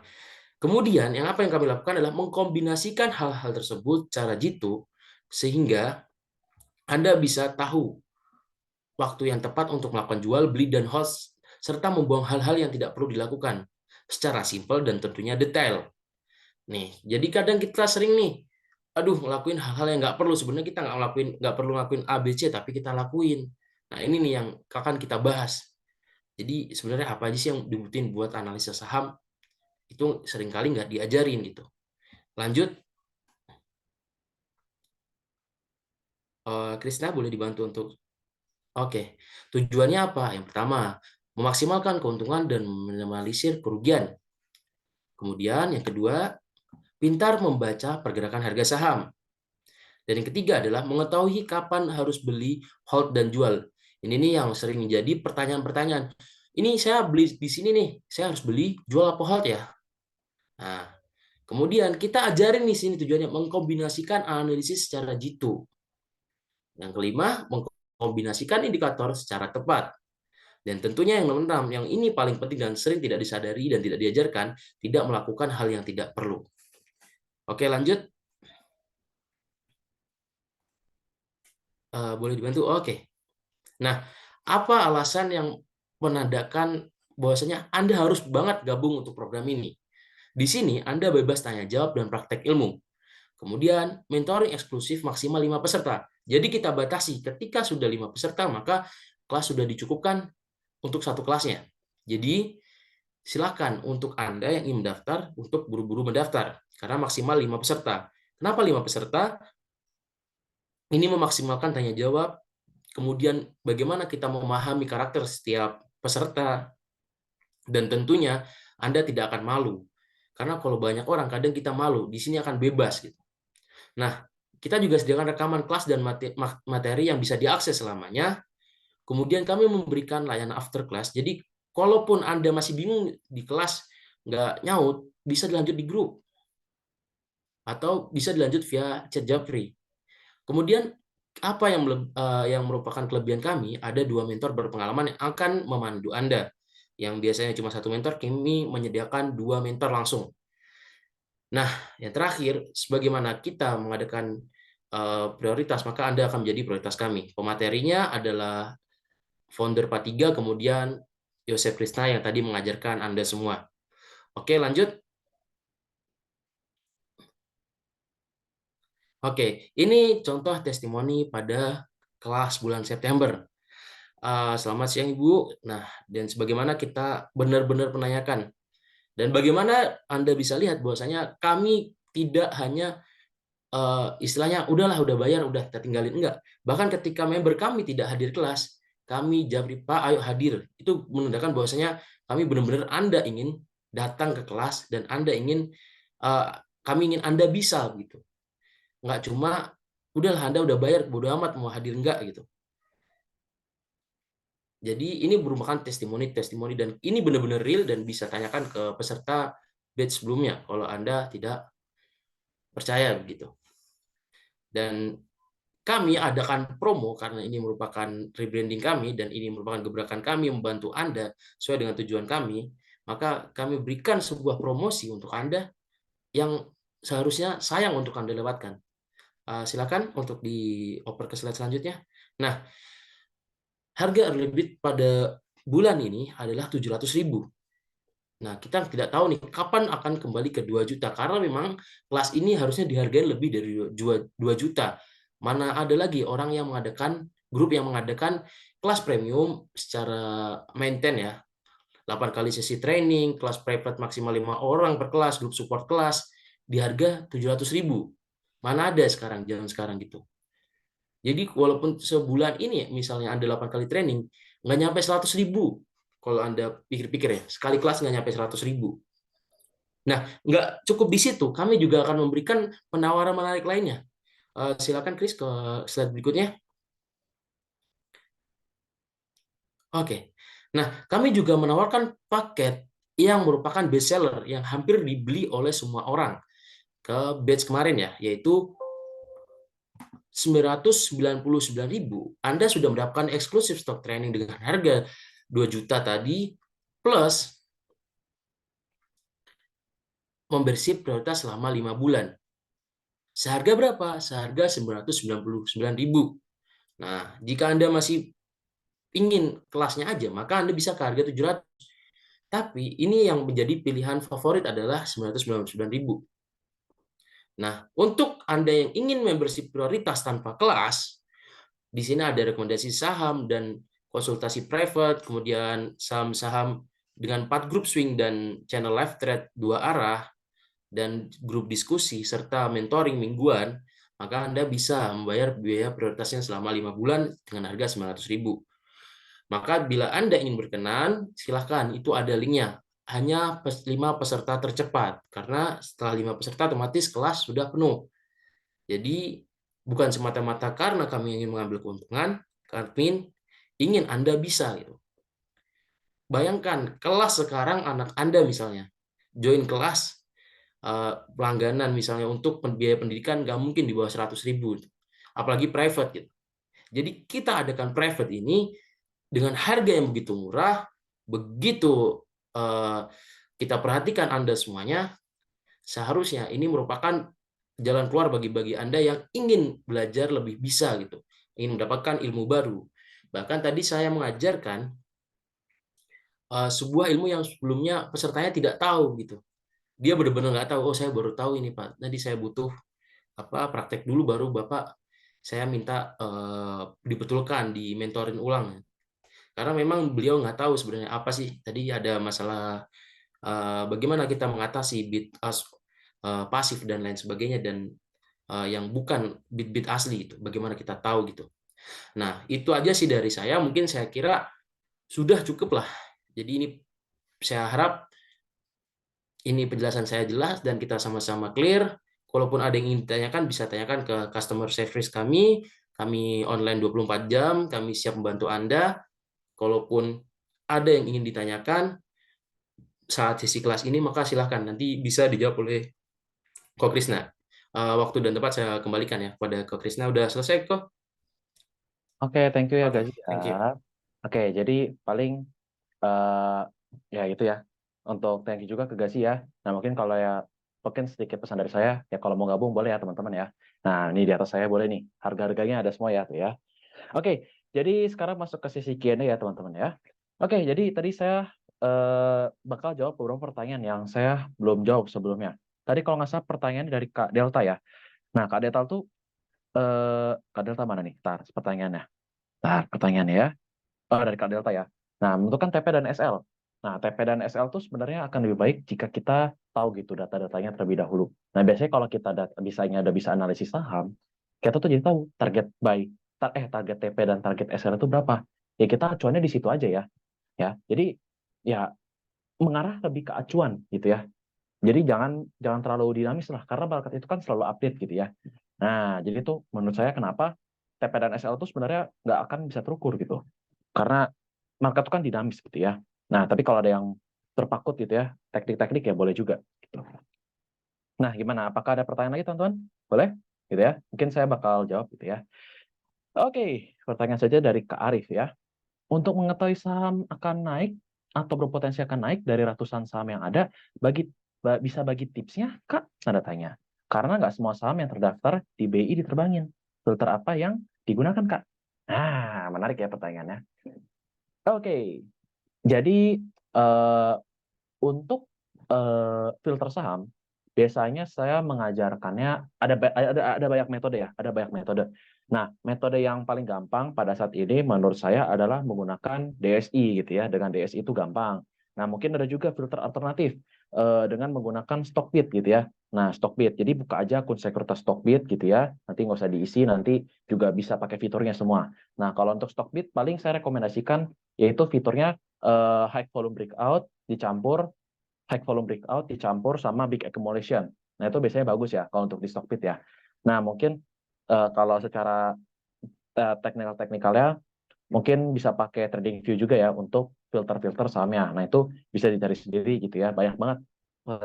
kemudian yang kami lakukan adalah mengkombinasikan hal-hal tersebut secara jitu Sehingga Anda bisa tahu waktu yang tepat untuk melakukan jual, beli, dan hold, serta membuang hal-hal yang tidak perlu dilakukan secara simpel dan tentunya detail. Nih, jadi kadang kita sering nih, aduh ngelakuin hal-hal yang nggak perlu. Sebenarnya kita nggak perlu ngelakuin A, B, C, tapi kita lakuin. Nah, ini nih yang akan kita bahas. Jadi sebenarnya apa aja sih yang dibutuhin buat analisa saham, itu seringkali nggak diajarin gitu. Lanjut, Krisna boleh dibantu untuk, oke, tujuannya apa? Yang pertama, memaksimalkan keuntungan dan meminimalisir kerugian. Kemudian yang kedua, pintar membaca pergerakan harga saham. Dan yang ketiga adalah mengetahui kapan harus beli, hold, dan jual. Ini nih yang sering menjadi pertanyaan-pertanyaan. Ini saya beli di sini nih, saya harus beli, jual, apa hold ya? Nah, kemudian kita ajarin di sini tujuannya mengkombinasikan analisis secara jitu. Yang kelima, mengkombinasikan indikator secara tepat. Dan tentunya yang keenam, yang ini paling penting dan sering tidak disadari dan tidak diajarkan, tidak melakukan hal yang tidak perlu. Oke, lanjut. Boleh dibantu? Oke. Nah, apa alasan yang menandakan bahwasanya Anda harus banget gabung untuk program ini? Di sini Anda bebas tanya jawab dan praktek ilmu. Kemudian, mentoring eksklusif maksimal 5 peserta. Jadi kita batasi, ketika sudah 5 peserta, maka kelas sudah dicukupkan untuk satu kelasnya. Jadi, silakan untuk Anda yang ingin mendaftar, untuk buru-buru mendaftar. Karena maksimal 5 peserta. Kenapa 5 peserta? Ini memaksimalkan tanya jawab, kemudian bagaimana kita memahami karakter setiap peserta, dan tentunya Anda tidak akan malu. Karena kalau banyak orang, kadang kita malu, di sini akan bebas gitu. Nah, kita juga sediakan rekaman kelas dan materi yang bisa diakses selamanya. Kemudian kami memberikan layanan after class. Jadi, kalaupun Anda masih bingung di kelas, nggak nyaut, bisa dilanjut di grup. Atau bisa dilanjut via chat Japri. Kemudian, apa yang merupakan kelebihan kami, ada 2 mentor berpengalaman yang akan memandu Anda. Yang biasanya cuma 1 mentor, kami menyediakan 2 mentor langsung. Nah, yang terakhir, sebagaimana kita mengadakan prioritas, maka Anda akan menjadi prioritas kami. Pematerinya adalah founder Patiga, kemudian Yosef Krishna yang tadi mengajarkan Anda semua. Oke, lanjut. Oke, ini contoh testimoni pada kelas bulan September. Selamat siang Ibu. Nah, dan sebagaimana kita benar-benar menanyakan, dan bagaimana Anda bisa lihat bahwasanya kami tidak hanya istilahnya udahlah udah bayar udah kita tinggalin, enggak. Bahkan ketika member kami tidak hadir kelas, kami japri, Pak ayo hadir. Itu menandakan bahwasanya kami benar-benar Anda ingin datang ke kelas dan Anda ingin kami ingin Anda bisa gitu. Enggak cuma udahlah Anda udah bayar bodo amat mau hadir enggak gitu. Jadi ini merupakan testimoni dan ini benar-benar real dan bisa tanyakan ke peserta batch sebelumnya kalau Anda tidak percaya begitu. Dan kami adakan promo karena ini merupakan rebranding kami dan ini merupakan gebrakan kami membantu Anda sesuai dengan tujuan kami, maka kami berikan sebuah promosi untuk Anda yang seharusnya sayang untuk Anda lewatkan. Silakan untuk dioper ke slide selanjutnya. Nah, harga early bid pada bulan ini adalah 700.000. Nah, kita tidak tahu nih kapan akan kembali ke 2 juta karena memang kelas ini harusnya dihargai lebih dari 2 juta. Mana ada lagi orang yang mengadakan grup yang mengadakan kelas premium secara maintain ya. 8 kali sesi training, kelas private maksimal 5 orang per kelas, grup support kelas di harga 700.000. Mana ada sekarang zaman sekarang gitu. Jadi walaupun sebulan ini misalnya Anda 8 kali training, nggak nyampe 100.000. Kalau Anda pikir-pikir ya, sekali kelas nggak nyampe 100.000. Nah, nggak cukup di situ, kami juga akan memberikan penawaran menarik lainnya. Silakan Chris ke slide berikutnya. Oke. Nah, kami juga menawarkan paket yang merupakan best seller yang hampir dibeli oleh semua orang ke batch kemarin ya, yaitu 999.000. Anda sudah mendapatkan eksklusif stock training dengan harga 2 juta tadi plus membership prioritas selama 5 bulan. Seharga berapa? Seharga 999.000. Nah, jika Anda masih ingin kelasnya aja, maka Anda bisa ke harga 700. Tapi ini yang menjadi pilihan favorit adalah 999.000. Nah, untuk Anda yang ingin membership prioritas tanpa kelas, di sini ada rekomendasi saham dan konsultasi private, kemudian saham-saham dengan 4 grup swing dan channel live trade 2 arah, dan grup diskusi, serta mentoring mingguan, maka Anda bisa membayar biaya prioritasnya selama 5 bulan dengan harga 900.000. Maka bila Anda ingin berkenan, silahkan, itu ada linknya. Hanya 5 peserta tercepat, karena setelah 5 peserta otomatis kelas sudah penuh. Jadi bukan semata-mata karena kami ingin mengambil keuntungan, kami ingin Anda bisa gitu. Bayangkan kelas sekarang anak Anda misalnya join kelas pelangganan misalnya untuk biaya pendidikan nggak mungkin di bawah 100.000, apalagi private gitu. Jadi kita adakan private ini dengan harga yang begitu murah, begitu kita perhatikan Anda semuanya, seharusnya ini merupakan jalan keluar bagi Anda yang ingin belajar lebih bisa gitu, ingin mendapatkan ilmu baru. Bahkan tadi saya mengajarkan sebuah ilmu yang sebelumnya pesertanya tidak tahu gitu. Dia benar-benar nggak tahu. Oh, saya baru tahu ini Pak. Tadi saya butuh praktek dulu baru Bapak saya minta dibetulkan, di mentorin ulang. Karena memang beliau nggak tahu sebenarnya apa sih. Tadi ada masalah bagaimana kita mengatasi bit pasif dan lain sebagainya, dan yang bukan bit-bit asli itu. Bagaimana kita tahu gitu. Nah, itu aja sih dari saya. Mungkin saya kira sudah cukup lah. Jadi ini saya harap ini penjelasan saya jelas dan kita sama-sama clear. Kalaupun ada yang ingin ditanyakan, bisa tanyakan ke customer service kami. Kami online 24 jam, kami siap membantu Anda. Kalaupun ada yang ingin ditanyakan saat sesi kelas ini, maka silahkan nanti bisa dijawab oleh Ko Krisna. Waktu dan tempat saya kembalikan ya pada Ko Krisna. Udah selesai kok? Oke, thank you ya Oke, Gazi ya. thank you. Oke, jadi paling eh ya itu ya. Untuk thank you juga ke Gazi ya. Nah, mungkin sedikit pesan dari saya ya, kalau mau gabung boleh ya teman-teman ya. Nah, ini di atas saya boleh nih. Harga-harganya ada semua ya tuh ya. Oke, jadi sekarang masuk ke sesi Q&A ya teman-teman ya. Oke, jadi tadi saya bakal jawab beberapa pertanyaan yang saya belum jawab sebelumnya. Tadi kalau nggak salah pertanyaan dari Kak Delta ya. Nah, Kak Delta tuh Kak Delta mana nih? Tar, pertanyaannya. Tar, pertanyaannya ya. Oh, dari Kak Delta ya. Nah, menentukan TP dan SL. Nah, TP dan SL tuh sebenarnya akan lebih baik jika kita tahu gitu data-datanya terlebih dahulu. Nah, biasanya kalau kita udah bisa analisis saham, kita tuh jadi tahu target TP dan target SL itu berapa. Ya kita acuannya di situ aja ya. Ya. Jadi ya mengarah lebih ke acuan gitu ya. Jadi jangan jangan terlalu dinamis lah, karena market itu kan selalu update gitu ya. Nah, jadi tuh menurut saya kenapa TP dan SL itu sebenarnya nggak akan bisa terukur gitu. Karena market itu kan dinamis gitu ya. Nah, tapi kalau ada yang terpakut gitu ya, teknik-teknik ya boleh juga. Gitu. Nah, gimana? Apakah ada pertanyaan lagi, teman-teman? Boleh? Gitu ya. Mungkin saya bakal jawab gitu ya. Oke, pertanyaan saja dari Kak Arif ya. Untuk mengetahui saham akan naik atau berpotensi akan naik dari ratusan saham yang ada, bisa bagi tipsnya, Kak? Tanda tanya. Karena nggak semua saham yang terdaftar di BI diterbangin. Filter apa yang digunakan, Kak? Nah, menarik ya pertanyaannya. Oke, jadi eh, untuk filter saham, biasanya saya mengajarkannya ada banyak metode ya, ada banyak metode. Nah, metode yang paling gampang pada saat ini menurut saya adalah menggunakan DSI gitu ya. Dengan DSI itu gampang. Nah, mungkin ada juga filter alternatif dengan menggunakan Stockbit gitu ya. Nah, Stockbit. Jadi buka aja akun sekuritas Stockbit gitu ya. Nanti nggak usah diisi, nanti juga bisa pakai fiturnya semua. Nah, kalau untuk Stockbit paling saya rekomendasikan yaitu fiturnya high volume breakout dicampur sama big accumulation. Nah, itu biasanya bagus ya kalau untuk di Stockbit ya. Nah, mungkin kalau secara teknikalnya mungkin bisa pakai TradingView juga ya untuk filter-filter sahamnya. Nah, itu bisa dicari sendiri gitu ya. Banyak banget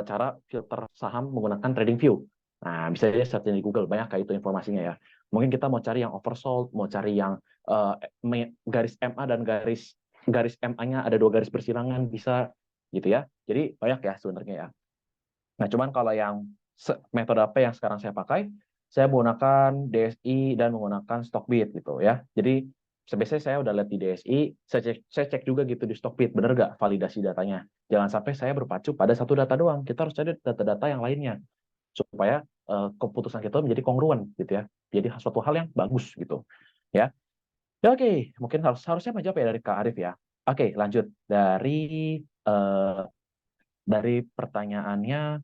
cara filter saham menggunakan TradingView. Nah, bisa aja search di Google, banyak kayak itu informasinya ya. Mungkin kita mau cari yang oversold, mau cari yang garis MA dan garis MA-nya ada 2 garis bersilangan, bisa gitu ya. Jadi banyak ya sebenarnya ya. Nah, cuman kalau yang metode apa yang sekarang saya pakai, saya menggunakan DSI dan menggunakan Stockbit gitu ya. Jadi biasanya saya udah lihat di DSI, saya cek juga gitu di Stockbit, bener nggak validasi datanya. Jangan sampai saya berpacu pada satu data doang. Kita harus cari data-data yang lainnya supaya keputusan kita menjadi kongruen gitu ya. Jadi suatu hal yang bagus gitu ya. Ya, oke, mungkin harusnya menjawab ya dari Kak Arif ya. Oke, lanjut dari pertanyaannya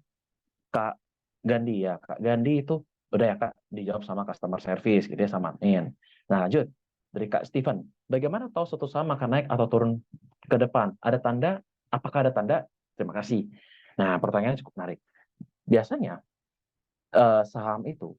Kak Gandhi ya. Kak Gandhi itu udah ya Kak dijawab sama customer service gitu ya sama admin. Nah, lanjut dari Kak Steven. Bagaimana tahu suatu saham akan naik atau turun ke depan? Ada tanda? Apakah ada tanda? Terima kasih. Nah, pertanyaannya cukup menarik. Biasanya saham itu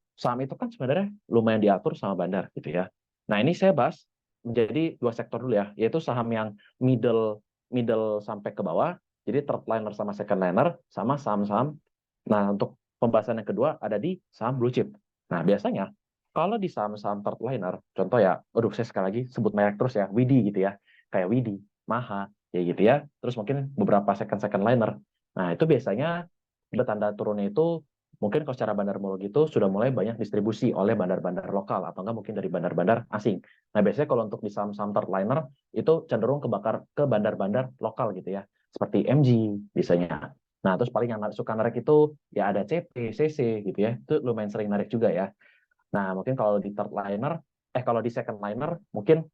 kan sebenarnya lumayan diatur sama bandar gitu ya. Nah, ini saya bahas menjadi dua sektor dulu ya, yaitu saham yang middle middle sampai ke bawah, jadi third liner sama second liner, sama saham-saham. Nah, untuk pembahasan yang kedua ada di saham blue chip. Nah, biasanya kalau di saham-saham third liner, contoh ya, aduh saya sekali lagi sebut merek terus ya, Widi gitu ya, kayak Widi, Maha, ya gitu ya. Terus mungkin beberapa second liner. Nah, itu biasanya ada tanda turunnya itu mungkin kalau secara bandarmologi itu sudah mulai banyak distribusi oleh bandar-bandar lokal atau enggak mungkin dari bandar-bandar asing. Nah, biasanya kalau untuk di saham-saham third liner itu cenderung kebakar ke bandar-bandar lokal gitu ya. Seperti MG biasanya. Nah, terus paling yang suka narik itu ya ada CP, CC gitu ya. Itu lumayan sering narik juga ya. Nah, mungkin kalau di third liner, kalau di second liner mungkin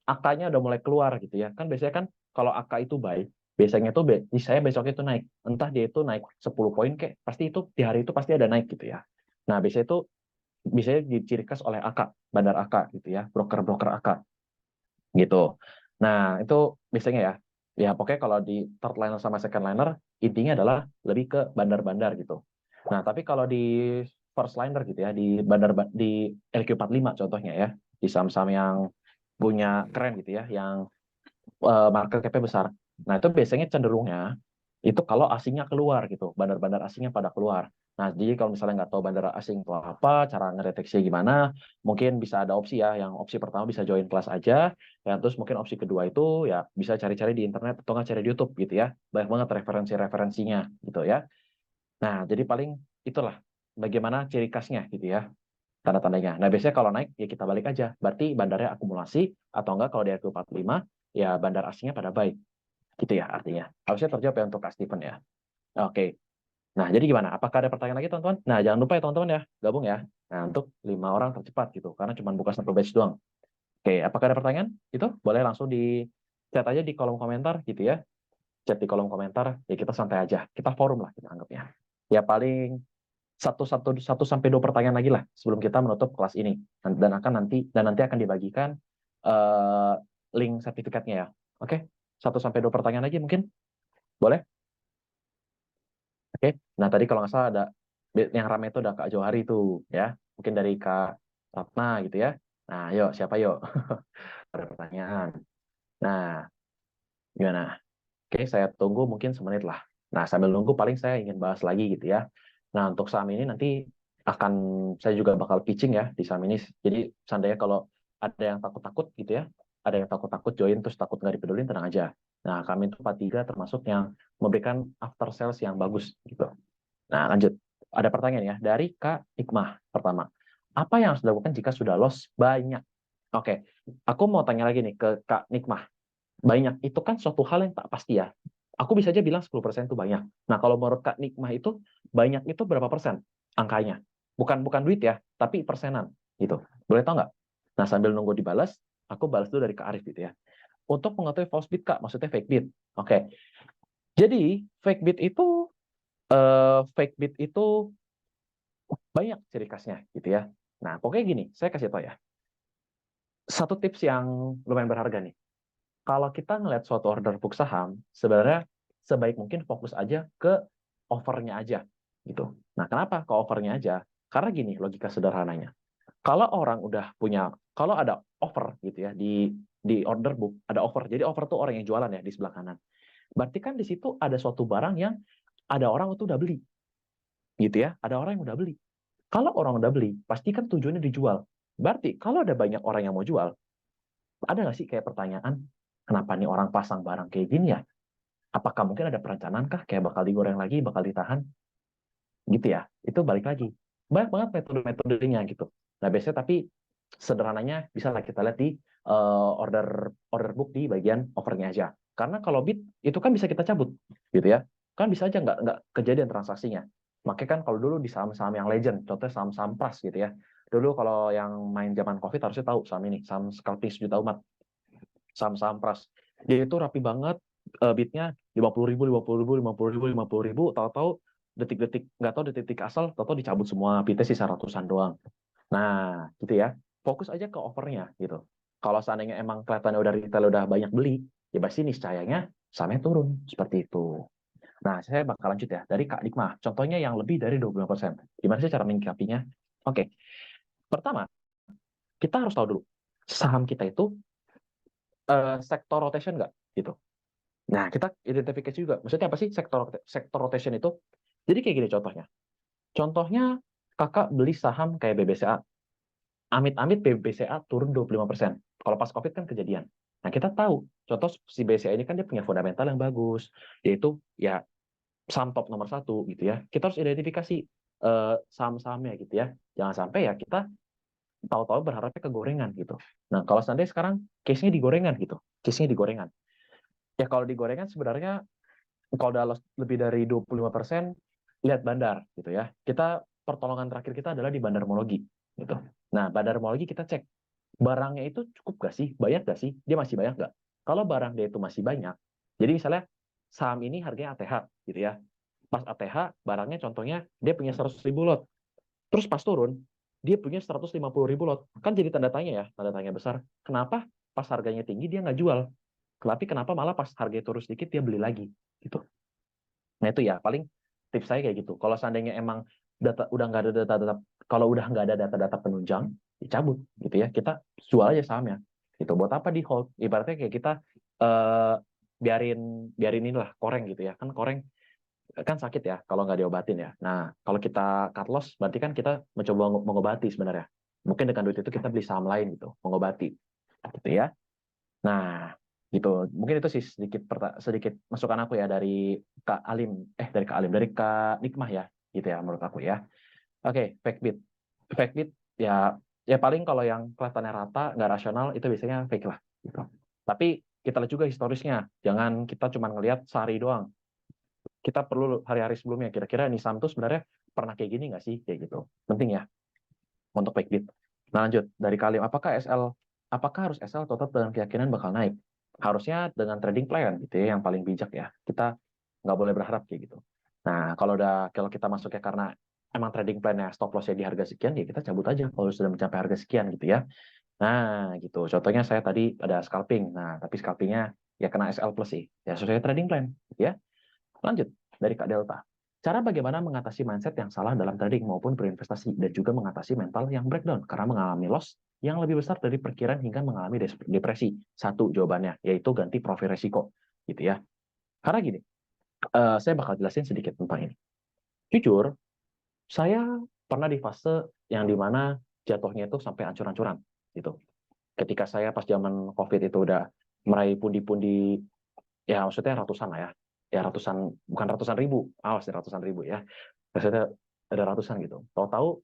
angkanya udah mulai keluar gitu ya. Kan biasanya kan kalau angka itu baik, biasanya tuh saya besoknya itu naik. Entah dia itu naik 10 poin kayak pasti itu di hari itu pasti ada naik gitu ya. Nah, biasanya itu biasanya diciri khas oleh AK, bandar AK gitu ya, broker-broker AK gitu. Nah, itu biasanya ya. Ya, pokoknya kalau di third liner sama second liner intinya adalah lebih ke bandar-bandar gitu. Nah, tapi kalau di first liner gitu ya, di LQ45 contohnya ya, di saham-saham yang punya keren gitu ya, yang market cap-nya besar. Nah, itu biasanya cenderungnya itu kalau asingnya keluar gitu, bandar-bandar asingnya pada keluar. Nah, jadi kalau misalnya nggak tahu bandar asing itu apa, cara ngedeteksinya gimana, mungkin bisa ada opsi ya, yang opsi pertama bisa join kelas aja, ya terus mungkin opsi kedua itu ya bisa cari-cari di internet atau nggak cari di YouTube gitu ya, banyak banget referensi-referensinya gitu ya. Nah, jadi paling itulah bagaimana ciri khasnya gitu ya, tanda-tandanya. Nah, biasanya kalau naik ya kita balik aja, berarti bandarnya akumulasi atau enggak kalau di RQ45 ya bandar asingnya pada baik. Gitu ya artinya. Harusnya terjawab ya untuk Kak Steven ya. Oke. Nah, jadi gimana? Apakah ada pertanyaan lagi teman-teman? Nah, jangan lupa ya teman-teman ya, gabung ya. Nah, untuk 5 orang tercepat gitu, karena cuma buka satu batch doang. Oke, apakah ada pertanyaan? Itu boleh langsung di chat aja di kolom komentar gitu ya. Chat di kolom komentar, ya kita santai aja. Kita forum lah kita anggapnya. Ya paling satu sampai dua pertanyaan lagi lah sebelum kita menutup kelas ini. Dan nanti akan dibagikan eh, link sertifikatnya ya. Oke, satu sampai dua pertanyaan lagi mungkin boleh? Oke, nah tadi kalau nggak salah ada yang ramai itu ada Kak Johari itu ya, mungkin dari Kak Ratna gitu ya. Nah, yuk siapa yuk? Ada pertanyaan. Nah, gimana? Oke, saya tunggu mungkin semenit lah. Nah, sambil nunggu paling saya ingin bahas lagi gitu ya. Nah, untuk saham ini nanti akan saya juga bakal pitching ya di saham ini. Jadi seandainya kalau ada yang takut-takut gitu ya, ada yang takut-takut join terus takut nggak dipedulin, tenang aja. Nah, kami itu 43 termasuk yang memberikan after sales yang bagus gitu. Nah, lanjut. Ada pertanyaan ya dari Kak Ikmah pertama. Apa yang harus dilakukan jika sudah loss banyak? Oke, aku mau tanya lagi nih ke Kak Nikmah. Banyak itu kan suatu hal yang tak pasti ya. Aku bisa aja bilang 10% itu banyak. Nah, kalau menurut Kak Nikmah itu banyak itu berapa persen angkanya? Bukan bukan duit ya, tapi persenan gitu. Boleh tahu nggak? Nah, sambil nunggu dibalas, aku balas dulu dari Kak Arif gitu ya. Untuk mengetahui false bid Kak, maksudnya fake bid. Oke. Jadi, fake bid itu banyak ciri khasnya gitu ya. Nah, pokoknya gini, saya kasih tahu ya. Satu tips yang lumayan berharga nih. Kalau kita ngelihat suatu order book saham, sebenarnya sebaik mungkin fokus aja ke offernya aja gitu. Nah, kenapa ke offernya aja? Karena gini logika sederhananya. Kalau orang udah punya, kalau ada offer gitu ya di order book, ada offer. Jadi offer tuh orang yang jualan ya di sebelah kanan. Berarti kan di situ ada suatu barang yang ada orang itu udah beli gitu ya. Ada orang yang udah beli. Kalau orang udah beli, pasti kan tujuannya dijual. Berarti kalau ada banyak orang yang mau jual, ada nggak sih kayak pertanyaan, kenapa nih orang pasang barang kayak gini ya? Apakah mungkin ada perencanaan kah kayak bakal digoreng lagi, bakal ditahan? Gitu ya. Itu balik lagi. Banyak banget metode-metodenya gitu. Nah, biasanya tapi sederhananya bisa lah kita lihat di order book di bagian offernya aja. Karena kalau bid itu kan bisa kita cabut, gitu ya. Kan bisa aja nggak kejadian transaksinya. Makanya kan kalau dulu di saham-saham yang legend, contohnya saham-saham pras gitu ya. Dulu kalau yang main zaman COVID harusnya tahu saham ini, saham scalping sejuta umat, saham-saham pras. Dia itu rapi banget, bidnya 50.000, 50.000, 50.000, 50.000, tahu-tahu detik-detik nggak tahu detik-detik asal, tahu-tahu dicabut semua, bidnya sisa ratusan doang. Nah, gitu ya. Fokus aja ke offernya gitu. Kalau seandainya emang kelihatannya udah retail udah banyak beli, ya pasti niscayanya sahamnya turun seperti itu. Nah, saya bakal lanjut ya dari Kak Dikma. Contohnya yang lebih dari 25%. Gimana sih cara menyikapinya? Oke, pertama kita harus tahu dulu saham kita itu sektor rotation nggak gitu. Nah, kita identifikasi juga. Maksudnya apa sih sektor rotation itu? Jadi kayak gini contohnya. Contohnya kakak beli saham kayak BBCA. Amit-amit BBCA turun 25%. Kalau pas COVID kan kejadian. Nah, kita tahu, contoh si BCA ini kan dia punya fundamental yang bagus, yaitu ya saham top nomor satu gitu ya. Kita harus identifikasi saham-sahamnya gitu ya. Jangan sampai ya kita tahu-tahu berharapnya kegorengan gitu. Nah, kalau seandainya sekarang case-nya digorengan gitu, case-nya digorengan. Ya kalau digorengan sebenarnya kalau udah lebih dari 25%, lihat bandar gitu ya. Kita pertolongan terakhir kita adalah di Bandar Mologi gitu. Nah, Bandar Mologi kita cek barangnya itu cukup gak sih? Banyak gak sih? Dia masih banyak gak? Kalau barang dia itu masih banyak, jadi misalnya saham ini harganya ATH gitu ya. Pas ATH barangnya contohnya dia punya 100.000 lot. Terus pas turun, dia punya 150.000 lot. Kan jadi tanda tanya ya, tanda tanya besar. Kenapa pas harganya tinggi dia nggak jual? Tapi kenapa malah pas harganya turun sedikit dia beli lagi? Gitu. Nah itu ya paling tips saya kayak gitu. Kalau seandainya emang udah nggak ada data-data, kalau udah nggak ada data-data penunjang, dicabut gitu ya. Kita jual aja sahamnya. Gitu. Buat apa di hold? Ibaratnya kayak kita eh, biarin inilah koreng gitu ya. Kan koreng kan sakit ya kalau nggak diobatin ya. Nah kalau kita cut loss berarti kan kita mencoba mengobati sebenarnya. Mungkin dengan duit itu kita beli saham lain gitu, mengobati gitu ya. Nah, gitu. Mungkin itu sih sedikit masukan aku ya dari Kak Alim, dari Kak Nikmah ya, gitu ya menurut aku ya. Oke, fake bid. Fake bid ya ya paling kalau yang kelihatannya rata, nggak rasional itu biasanya fake lah gitu. Tapi kita lihat juga historisnya. Jangan kita cuma ngelihat sehari doang. Kita perlu hari-hari sebelumnya. Kira-kira nih saham tuh sebenarnya pernah kayak gini nggak sih? Kayak gitu. Penting ya untuk fake bid. Nah, lanjut dari Kalim, apakah harus SL tetap dengan keyakinan bakal naik? Harusnya dengan trading plan gitu ya yang paling bijak ya. Kita nggak boleh berharap kayak gitu. Nah, kalau kita masuknya karena emang trading plan-nya stop loss-nya di harga sekian, ya kita cabut aja kalau sudah mencapai harga sekian gitu ya. Nah, gitu. Contohnya saya tadi ada scalping. Nah, tapi scalpingnya ya kena SL plus sih. Ya sesuai trading plan gitu ya. Lanjut dari Kak Delta. Cara bagaimana mengatasi mindset yang salah dalam trading maupun berinvestasi dan juga mengatasi mental yang breakdown karena mengalami loss yang lebih besar dari perkiraan hingga mengalami depresi. Satu jawabannya yaitu ganti profil resiko gitu ya. Karena gini, saya bakal jelasin sedikit tentang ini. Jujur, saya pernah di fase yang dimana jatuhnya itu sampai ancur-ancuran gitu. Ketika saya pas zaman COVID itu udah meraih pundi-pundi, ya maksudnya ratusan lah ya. Ya ratusan, bukan ratusan ribu, awas ya ratusan ribu ya. Maksudnya ada ratusan gitu. Tahu-tahu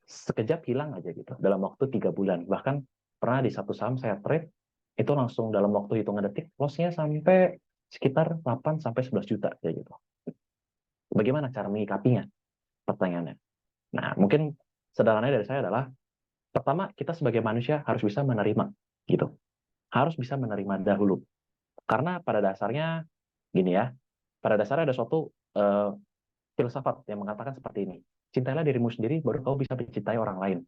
sekejap hilang aja gitu dalam waktu 3 bulan. Bahkan pernah di satu saham saya trade itu langsung dalam waktu hitungan detik loss-nya sampai sekitar 8 sampai 11 juta kayak gitu. Bagaimana cara menyikapinya? Pertanyaannya. Nah, mungkin sederhananya dari saya adalah pertama kita sebagai manusia harus bisa menerima gitu. Harus bisa menerima dahulu. Karena pada dasarnya gini ya, pada dasarnya ada suatu filsafat yang mengatakan seperti ini. Cintailah dirimu sendiri, baru kau bisa mencintai orang lain.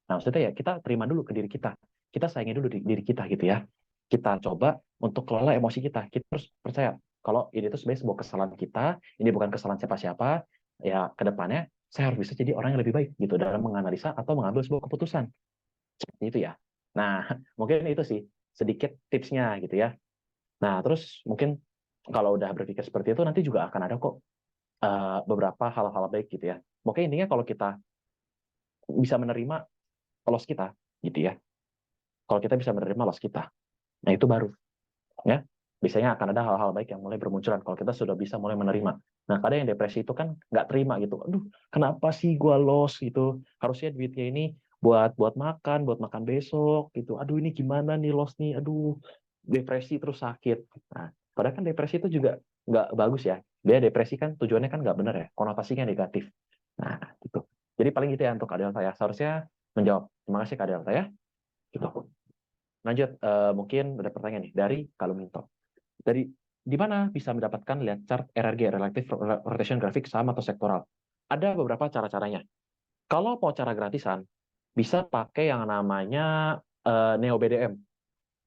Nah, maksudnya ya kita terima dulu ke diri kita. Kita sayangi dulu diri kita gitu ya. Kita coba untuk kelola emosi kita. Kita harus percaya kalau ini tuh sebenarnya sebuah kesalahan kita, ini bukan kesalahan siapa-siapa. Ya, ke depannya saya harus bisa jadi orang yang lebih baik gitu dalam menganalisa atau mengambil sebuah keputusan. Seperti itu ya. Nah, mungkin itu sih sedikit tipsnya gitu ya. Nah, terus mungkin kalau udah berpikir seperti itu nanti juga akan ada kok beberapa hal-hal baik gitu ya. Mungkin intinya kalau kita bisa menerima loss kita gitu ya. Kalau kita bisa menerima loss kita. Nah, itu baru ya. biasanya akan ada hal-hal baik yang mulai bermunculan kalau kita sudah bisa mulai menerima. Nah, kadang yang depresi itu kan nggak terima gitu. Aduh, kenapa sih gua loss gitu? Harusnya duitnya ini buat buat makan besok gitu. Aduh, ini gimana nih loss nih? Aduh, depresi terus sakit. Nah, padahal kan depresi itu juga nggak bagus ya. Dia depresi kan tujuannya kan nggak benar ya, konotasinya negatif. Nah, gitu. Jadi paling gitu ya untuk Kak Delta ya. Seharusnya menjawab. Terima kasih Kak Delta ya. Gitu. Lanjut, mungkin ada pertanyaan nih dari Kaluminto. Dari di mana bisa mendapatkan lihat chart RRG, Relative Rotation Graphic, saham atau sektoral? Ada beberapa cara-caranya. Kalau mau cara gratisan, bisa pakai yang namanya Neo BDM.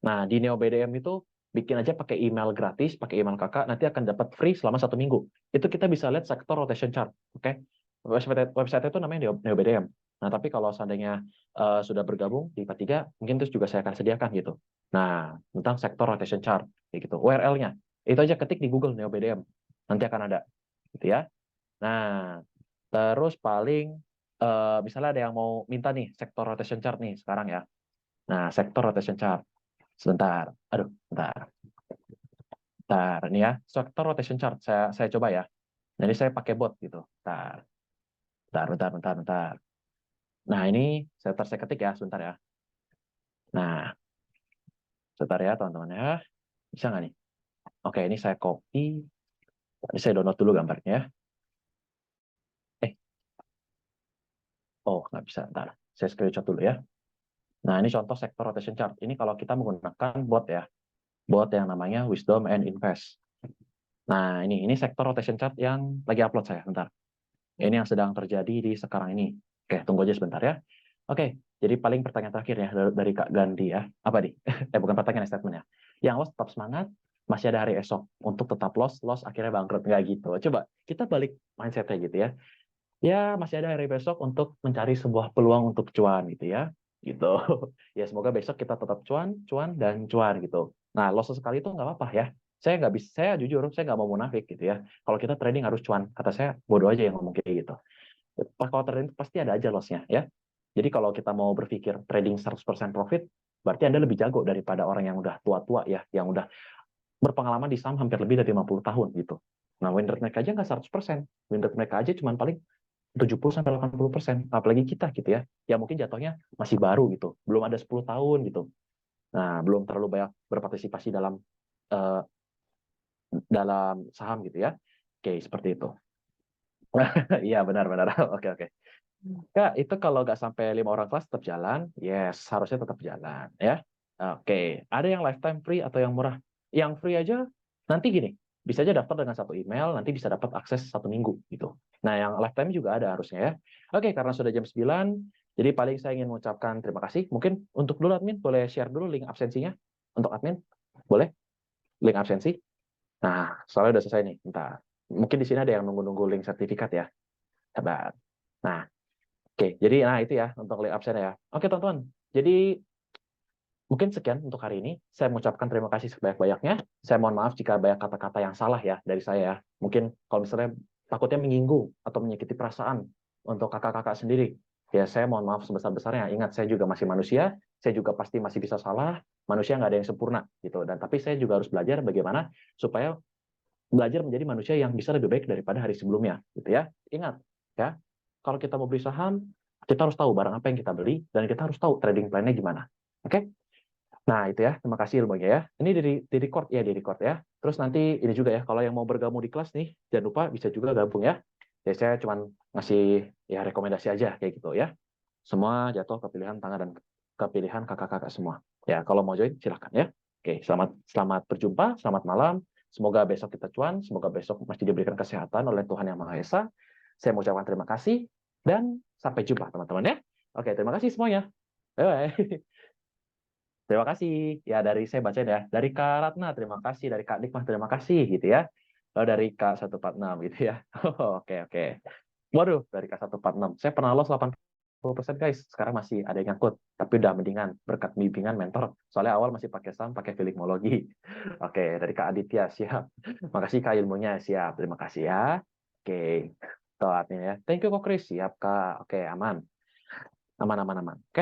Nah, di Neo BDM itu bikin aja pakai email gratis, pakai email kakak, nanti akan dapat free selama 1 minggu. Itu kita bisa lihat sektor rotation chart, oke? Website itu namanya Neo BDM. Nah, tapi kalau seandainya sudah bergabung di P3, mungkin itu juga saya akan sediakan gitu. Nah, tentang sektor rotation chart, kayak gitu. URL-nya, itu aja ketik di Google Neo BDM, nanti akan ada, gitu ya. Nah, terus paling misalnya ada yang mau minta nih sektor rotation chart nih sekarang ya. Nah, sektor rotation chart. Sebentar. Aduh, bentar. Bentar, ini ya. Sektor rotation chart. Saya coba ya. Jadi saya pakai bot gitu. Bentar. Bentar. Nah, ini saya ketik ya, sebentar ya. Nah, sebentar ya, teman-teman ya. Bisa nggak nih? Oke, ini saya copy. Ini saya download dulu gambarnya ya. Oh, nggak bisa. Bentar. Saya screenshot dulu ya. Nah, ini contoh sektor rotation chart. Ini kalau kita menggunakan bot ya. Bot yang namanya Wisdom and Invest. Nah, ini sektor rotation chart yang lagi upload saya. Bentar. Ini yang sedang terjadi di sekarang ini. Oke, tunggu aja sebentar ya. Oke, jadi paling pertanyaan terakhir ya dari Kak Gandhi ya. Apa nih? Bukan pertanyaan, statement ya. Yang loss tetap semangat, masih ada hari esok. Untuk tetap loss akhirnya bangkrut. Nggak gitu. Coba kita balik mindset-nya gitu ya. Ya, masih ada hari besok untuk mencari sebuah peluang untuk cuan gitu ya. Gitu. Ya, semoga besok kita tetap cuan, dan cuan gitu. Nah, loss sekali itu nggak apa-apa ya. Saya nggak bisa, saya jujur, saya nggak mau munafik gitu ya. Kalau kita trading harus cuan, kata saya bodoh aja yang ngomong kayak gitu. Kalau trading pasti ada aja loss-nya ya. Jadi kalau kita mau berpikir trading 100% profit, berarti Anda lebih jago daripada orang yang udah tua-tua ya, yang udah berpengalaman di saham hampir lebih dari 50 tahun gitu. Nah, win rate mereka aja nggak 100%. Win rate mereka aja cuma paling 70-80%, apalagi kita gitu ya, yang mungkin jatuhnya masih baru gitu, belum ada 10 tahun gitu. Nah, belum terlalu banyak berpartisipasi uh, dalam saham gitu ya. Oke, seperti itu. Iya, benar-benar. Oke. Kak, itu kalau nggak sampai 5 orang kelas tetap jalan, yes, harusnya tetap jalan ya. Oke, ada yang lifetime free atau yang murah? Yang free aja nanti gini, bisa aja daftar dengan 1 email, nanti bisa dapat akses 1 minggu gitu. Nah, yang lifetime juga ada harusnya ya. Oke, karena sudah jam 9, jadi paling saya ingin mengucapkan terima kasih. Mungkin untuk dulu admin boleh share dulu link absensinya untuk admin, boleh? Link absensi. Nah, soalnya udah selesai nih. Bentar. Mungkin di sini ada yang nunggu-nunggu link sertifikat ya. Sabar. Nah, oke, jadi itu ya untuk link absen ya. Oke, teman-teman. Jadi mungkin sekian untuk hari ini. Saya mengucapkan terima kasih sebanyak-banyaknya. Saya mohon maaf jika banyak kata-kata yang salah ya dari saya ya. Mungkin kalau misalnya takutnya menyinggung atau menyakiti perasaan untuk kakak-kakak sendiri. Ya, saya mohon maaf sebesar-besarnya. Ingat, saya juga masih manusia. Saya juga pasti masih bisa salah. Manusia nggak ada yang sempurna gitu. Dan tapi saya juga harus belajar bagaimana supaya belajar menjadi manusia yang bisa lebih baik daripada hari sebelumnya gitu ya. Ingat ya, kalau kita mau beli saham, kita harus tahu barang apa yang kita beli dan kita harus tahu trading plan-nya gimana. Oke? Nah, itu ya. Terima kasih ilmunya ya. Ini di record ya, di record ya. Terus nanti ini juga ya, kalau yang mau bergabung di kelas nih, jangan lupa bisa juga gabung ya. Ya, saya cuma ngasih ya rekomendasi aja kayak gitu ya. Semua jatuh ke pilihan tangan dan ke pilihan kakak-kakak semua. Ya, kalau mau join silahkan ya. Oke, selamat berjumpa, selamat malam. Semoga besok kita cuan, semoga besok masih diberikan kesehatan oleh Tuhan Yang Maha Esa. Saya mengucapkan terima kasih dan sampai jumpa teman-teman ya. Oke, terima kasih semuanya. Bye-bye. Terima kasih. Ya, dari saya bacain ya. Dari Kak Ratna, terima kasih. Dari Kak Nikmah, terima kasih gitu ya. Lalu dari Kak 146 gitu ya. Oke. Waduh, dari Kak 146. Saya pernah loss 80% guys. Sekarang masih ada yang nyangkut. Tapi udah mendingan berkat bimbingan mentor. Soalnya awal masih pakai saham, pakai filikmologi. Oke, dari Kak Aditya, siap. Makasih Kak ilmunya, siap. Terima kasih ya. Oke. Toh, ya. Thank you Kak Chris. Siap Kak. Oke, aman. Aman. Oke.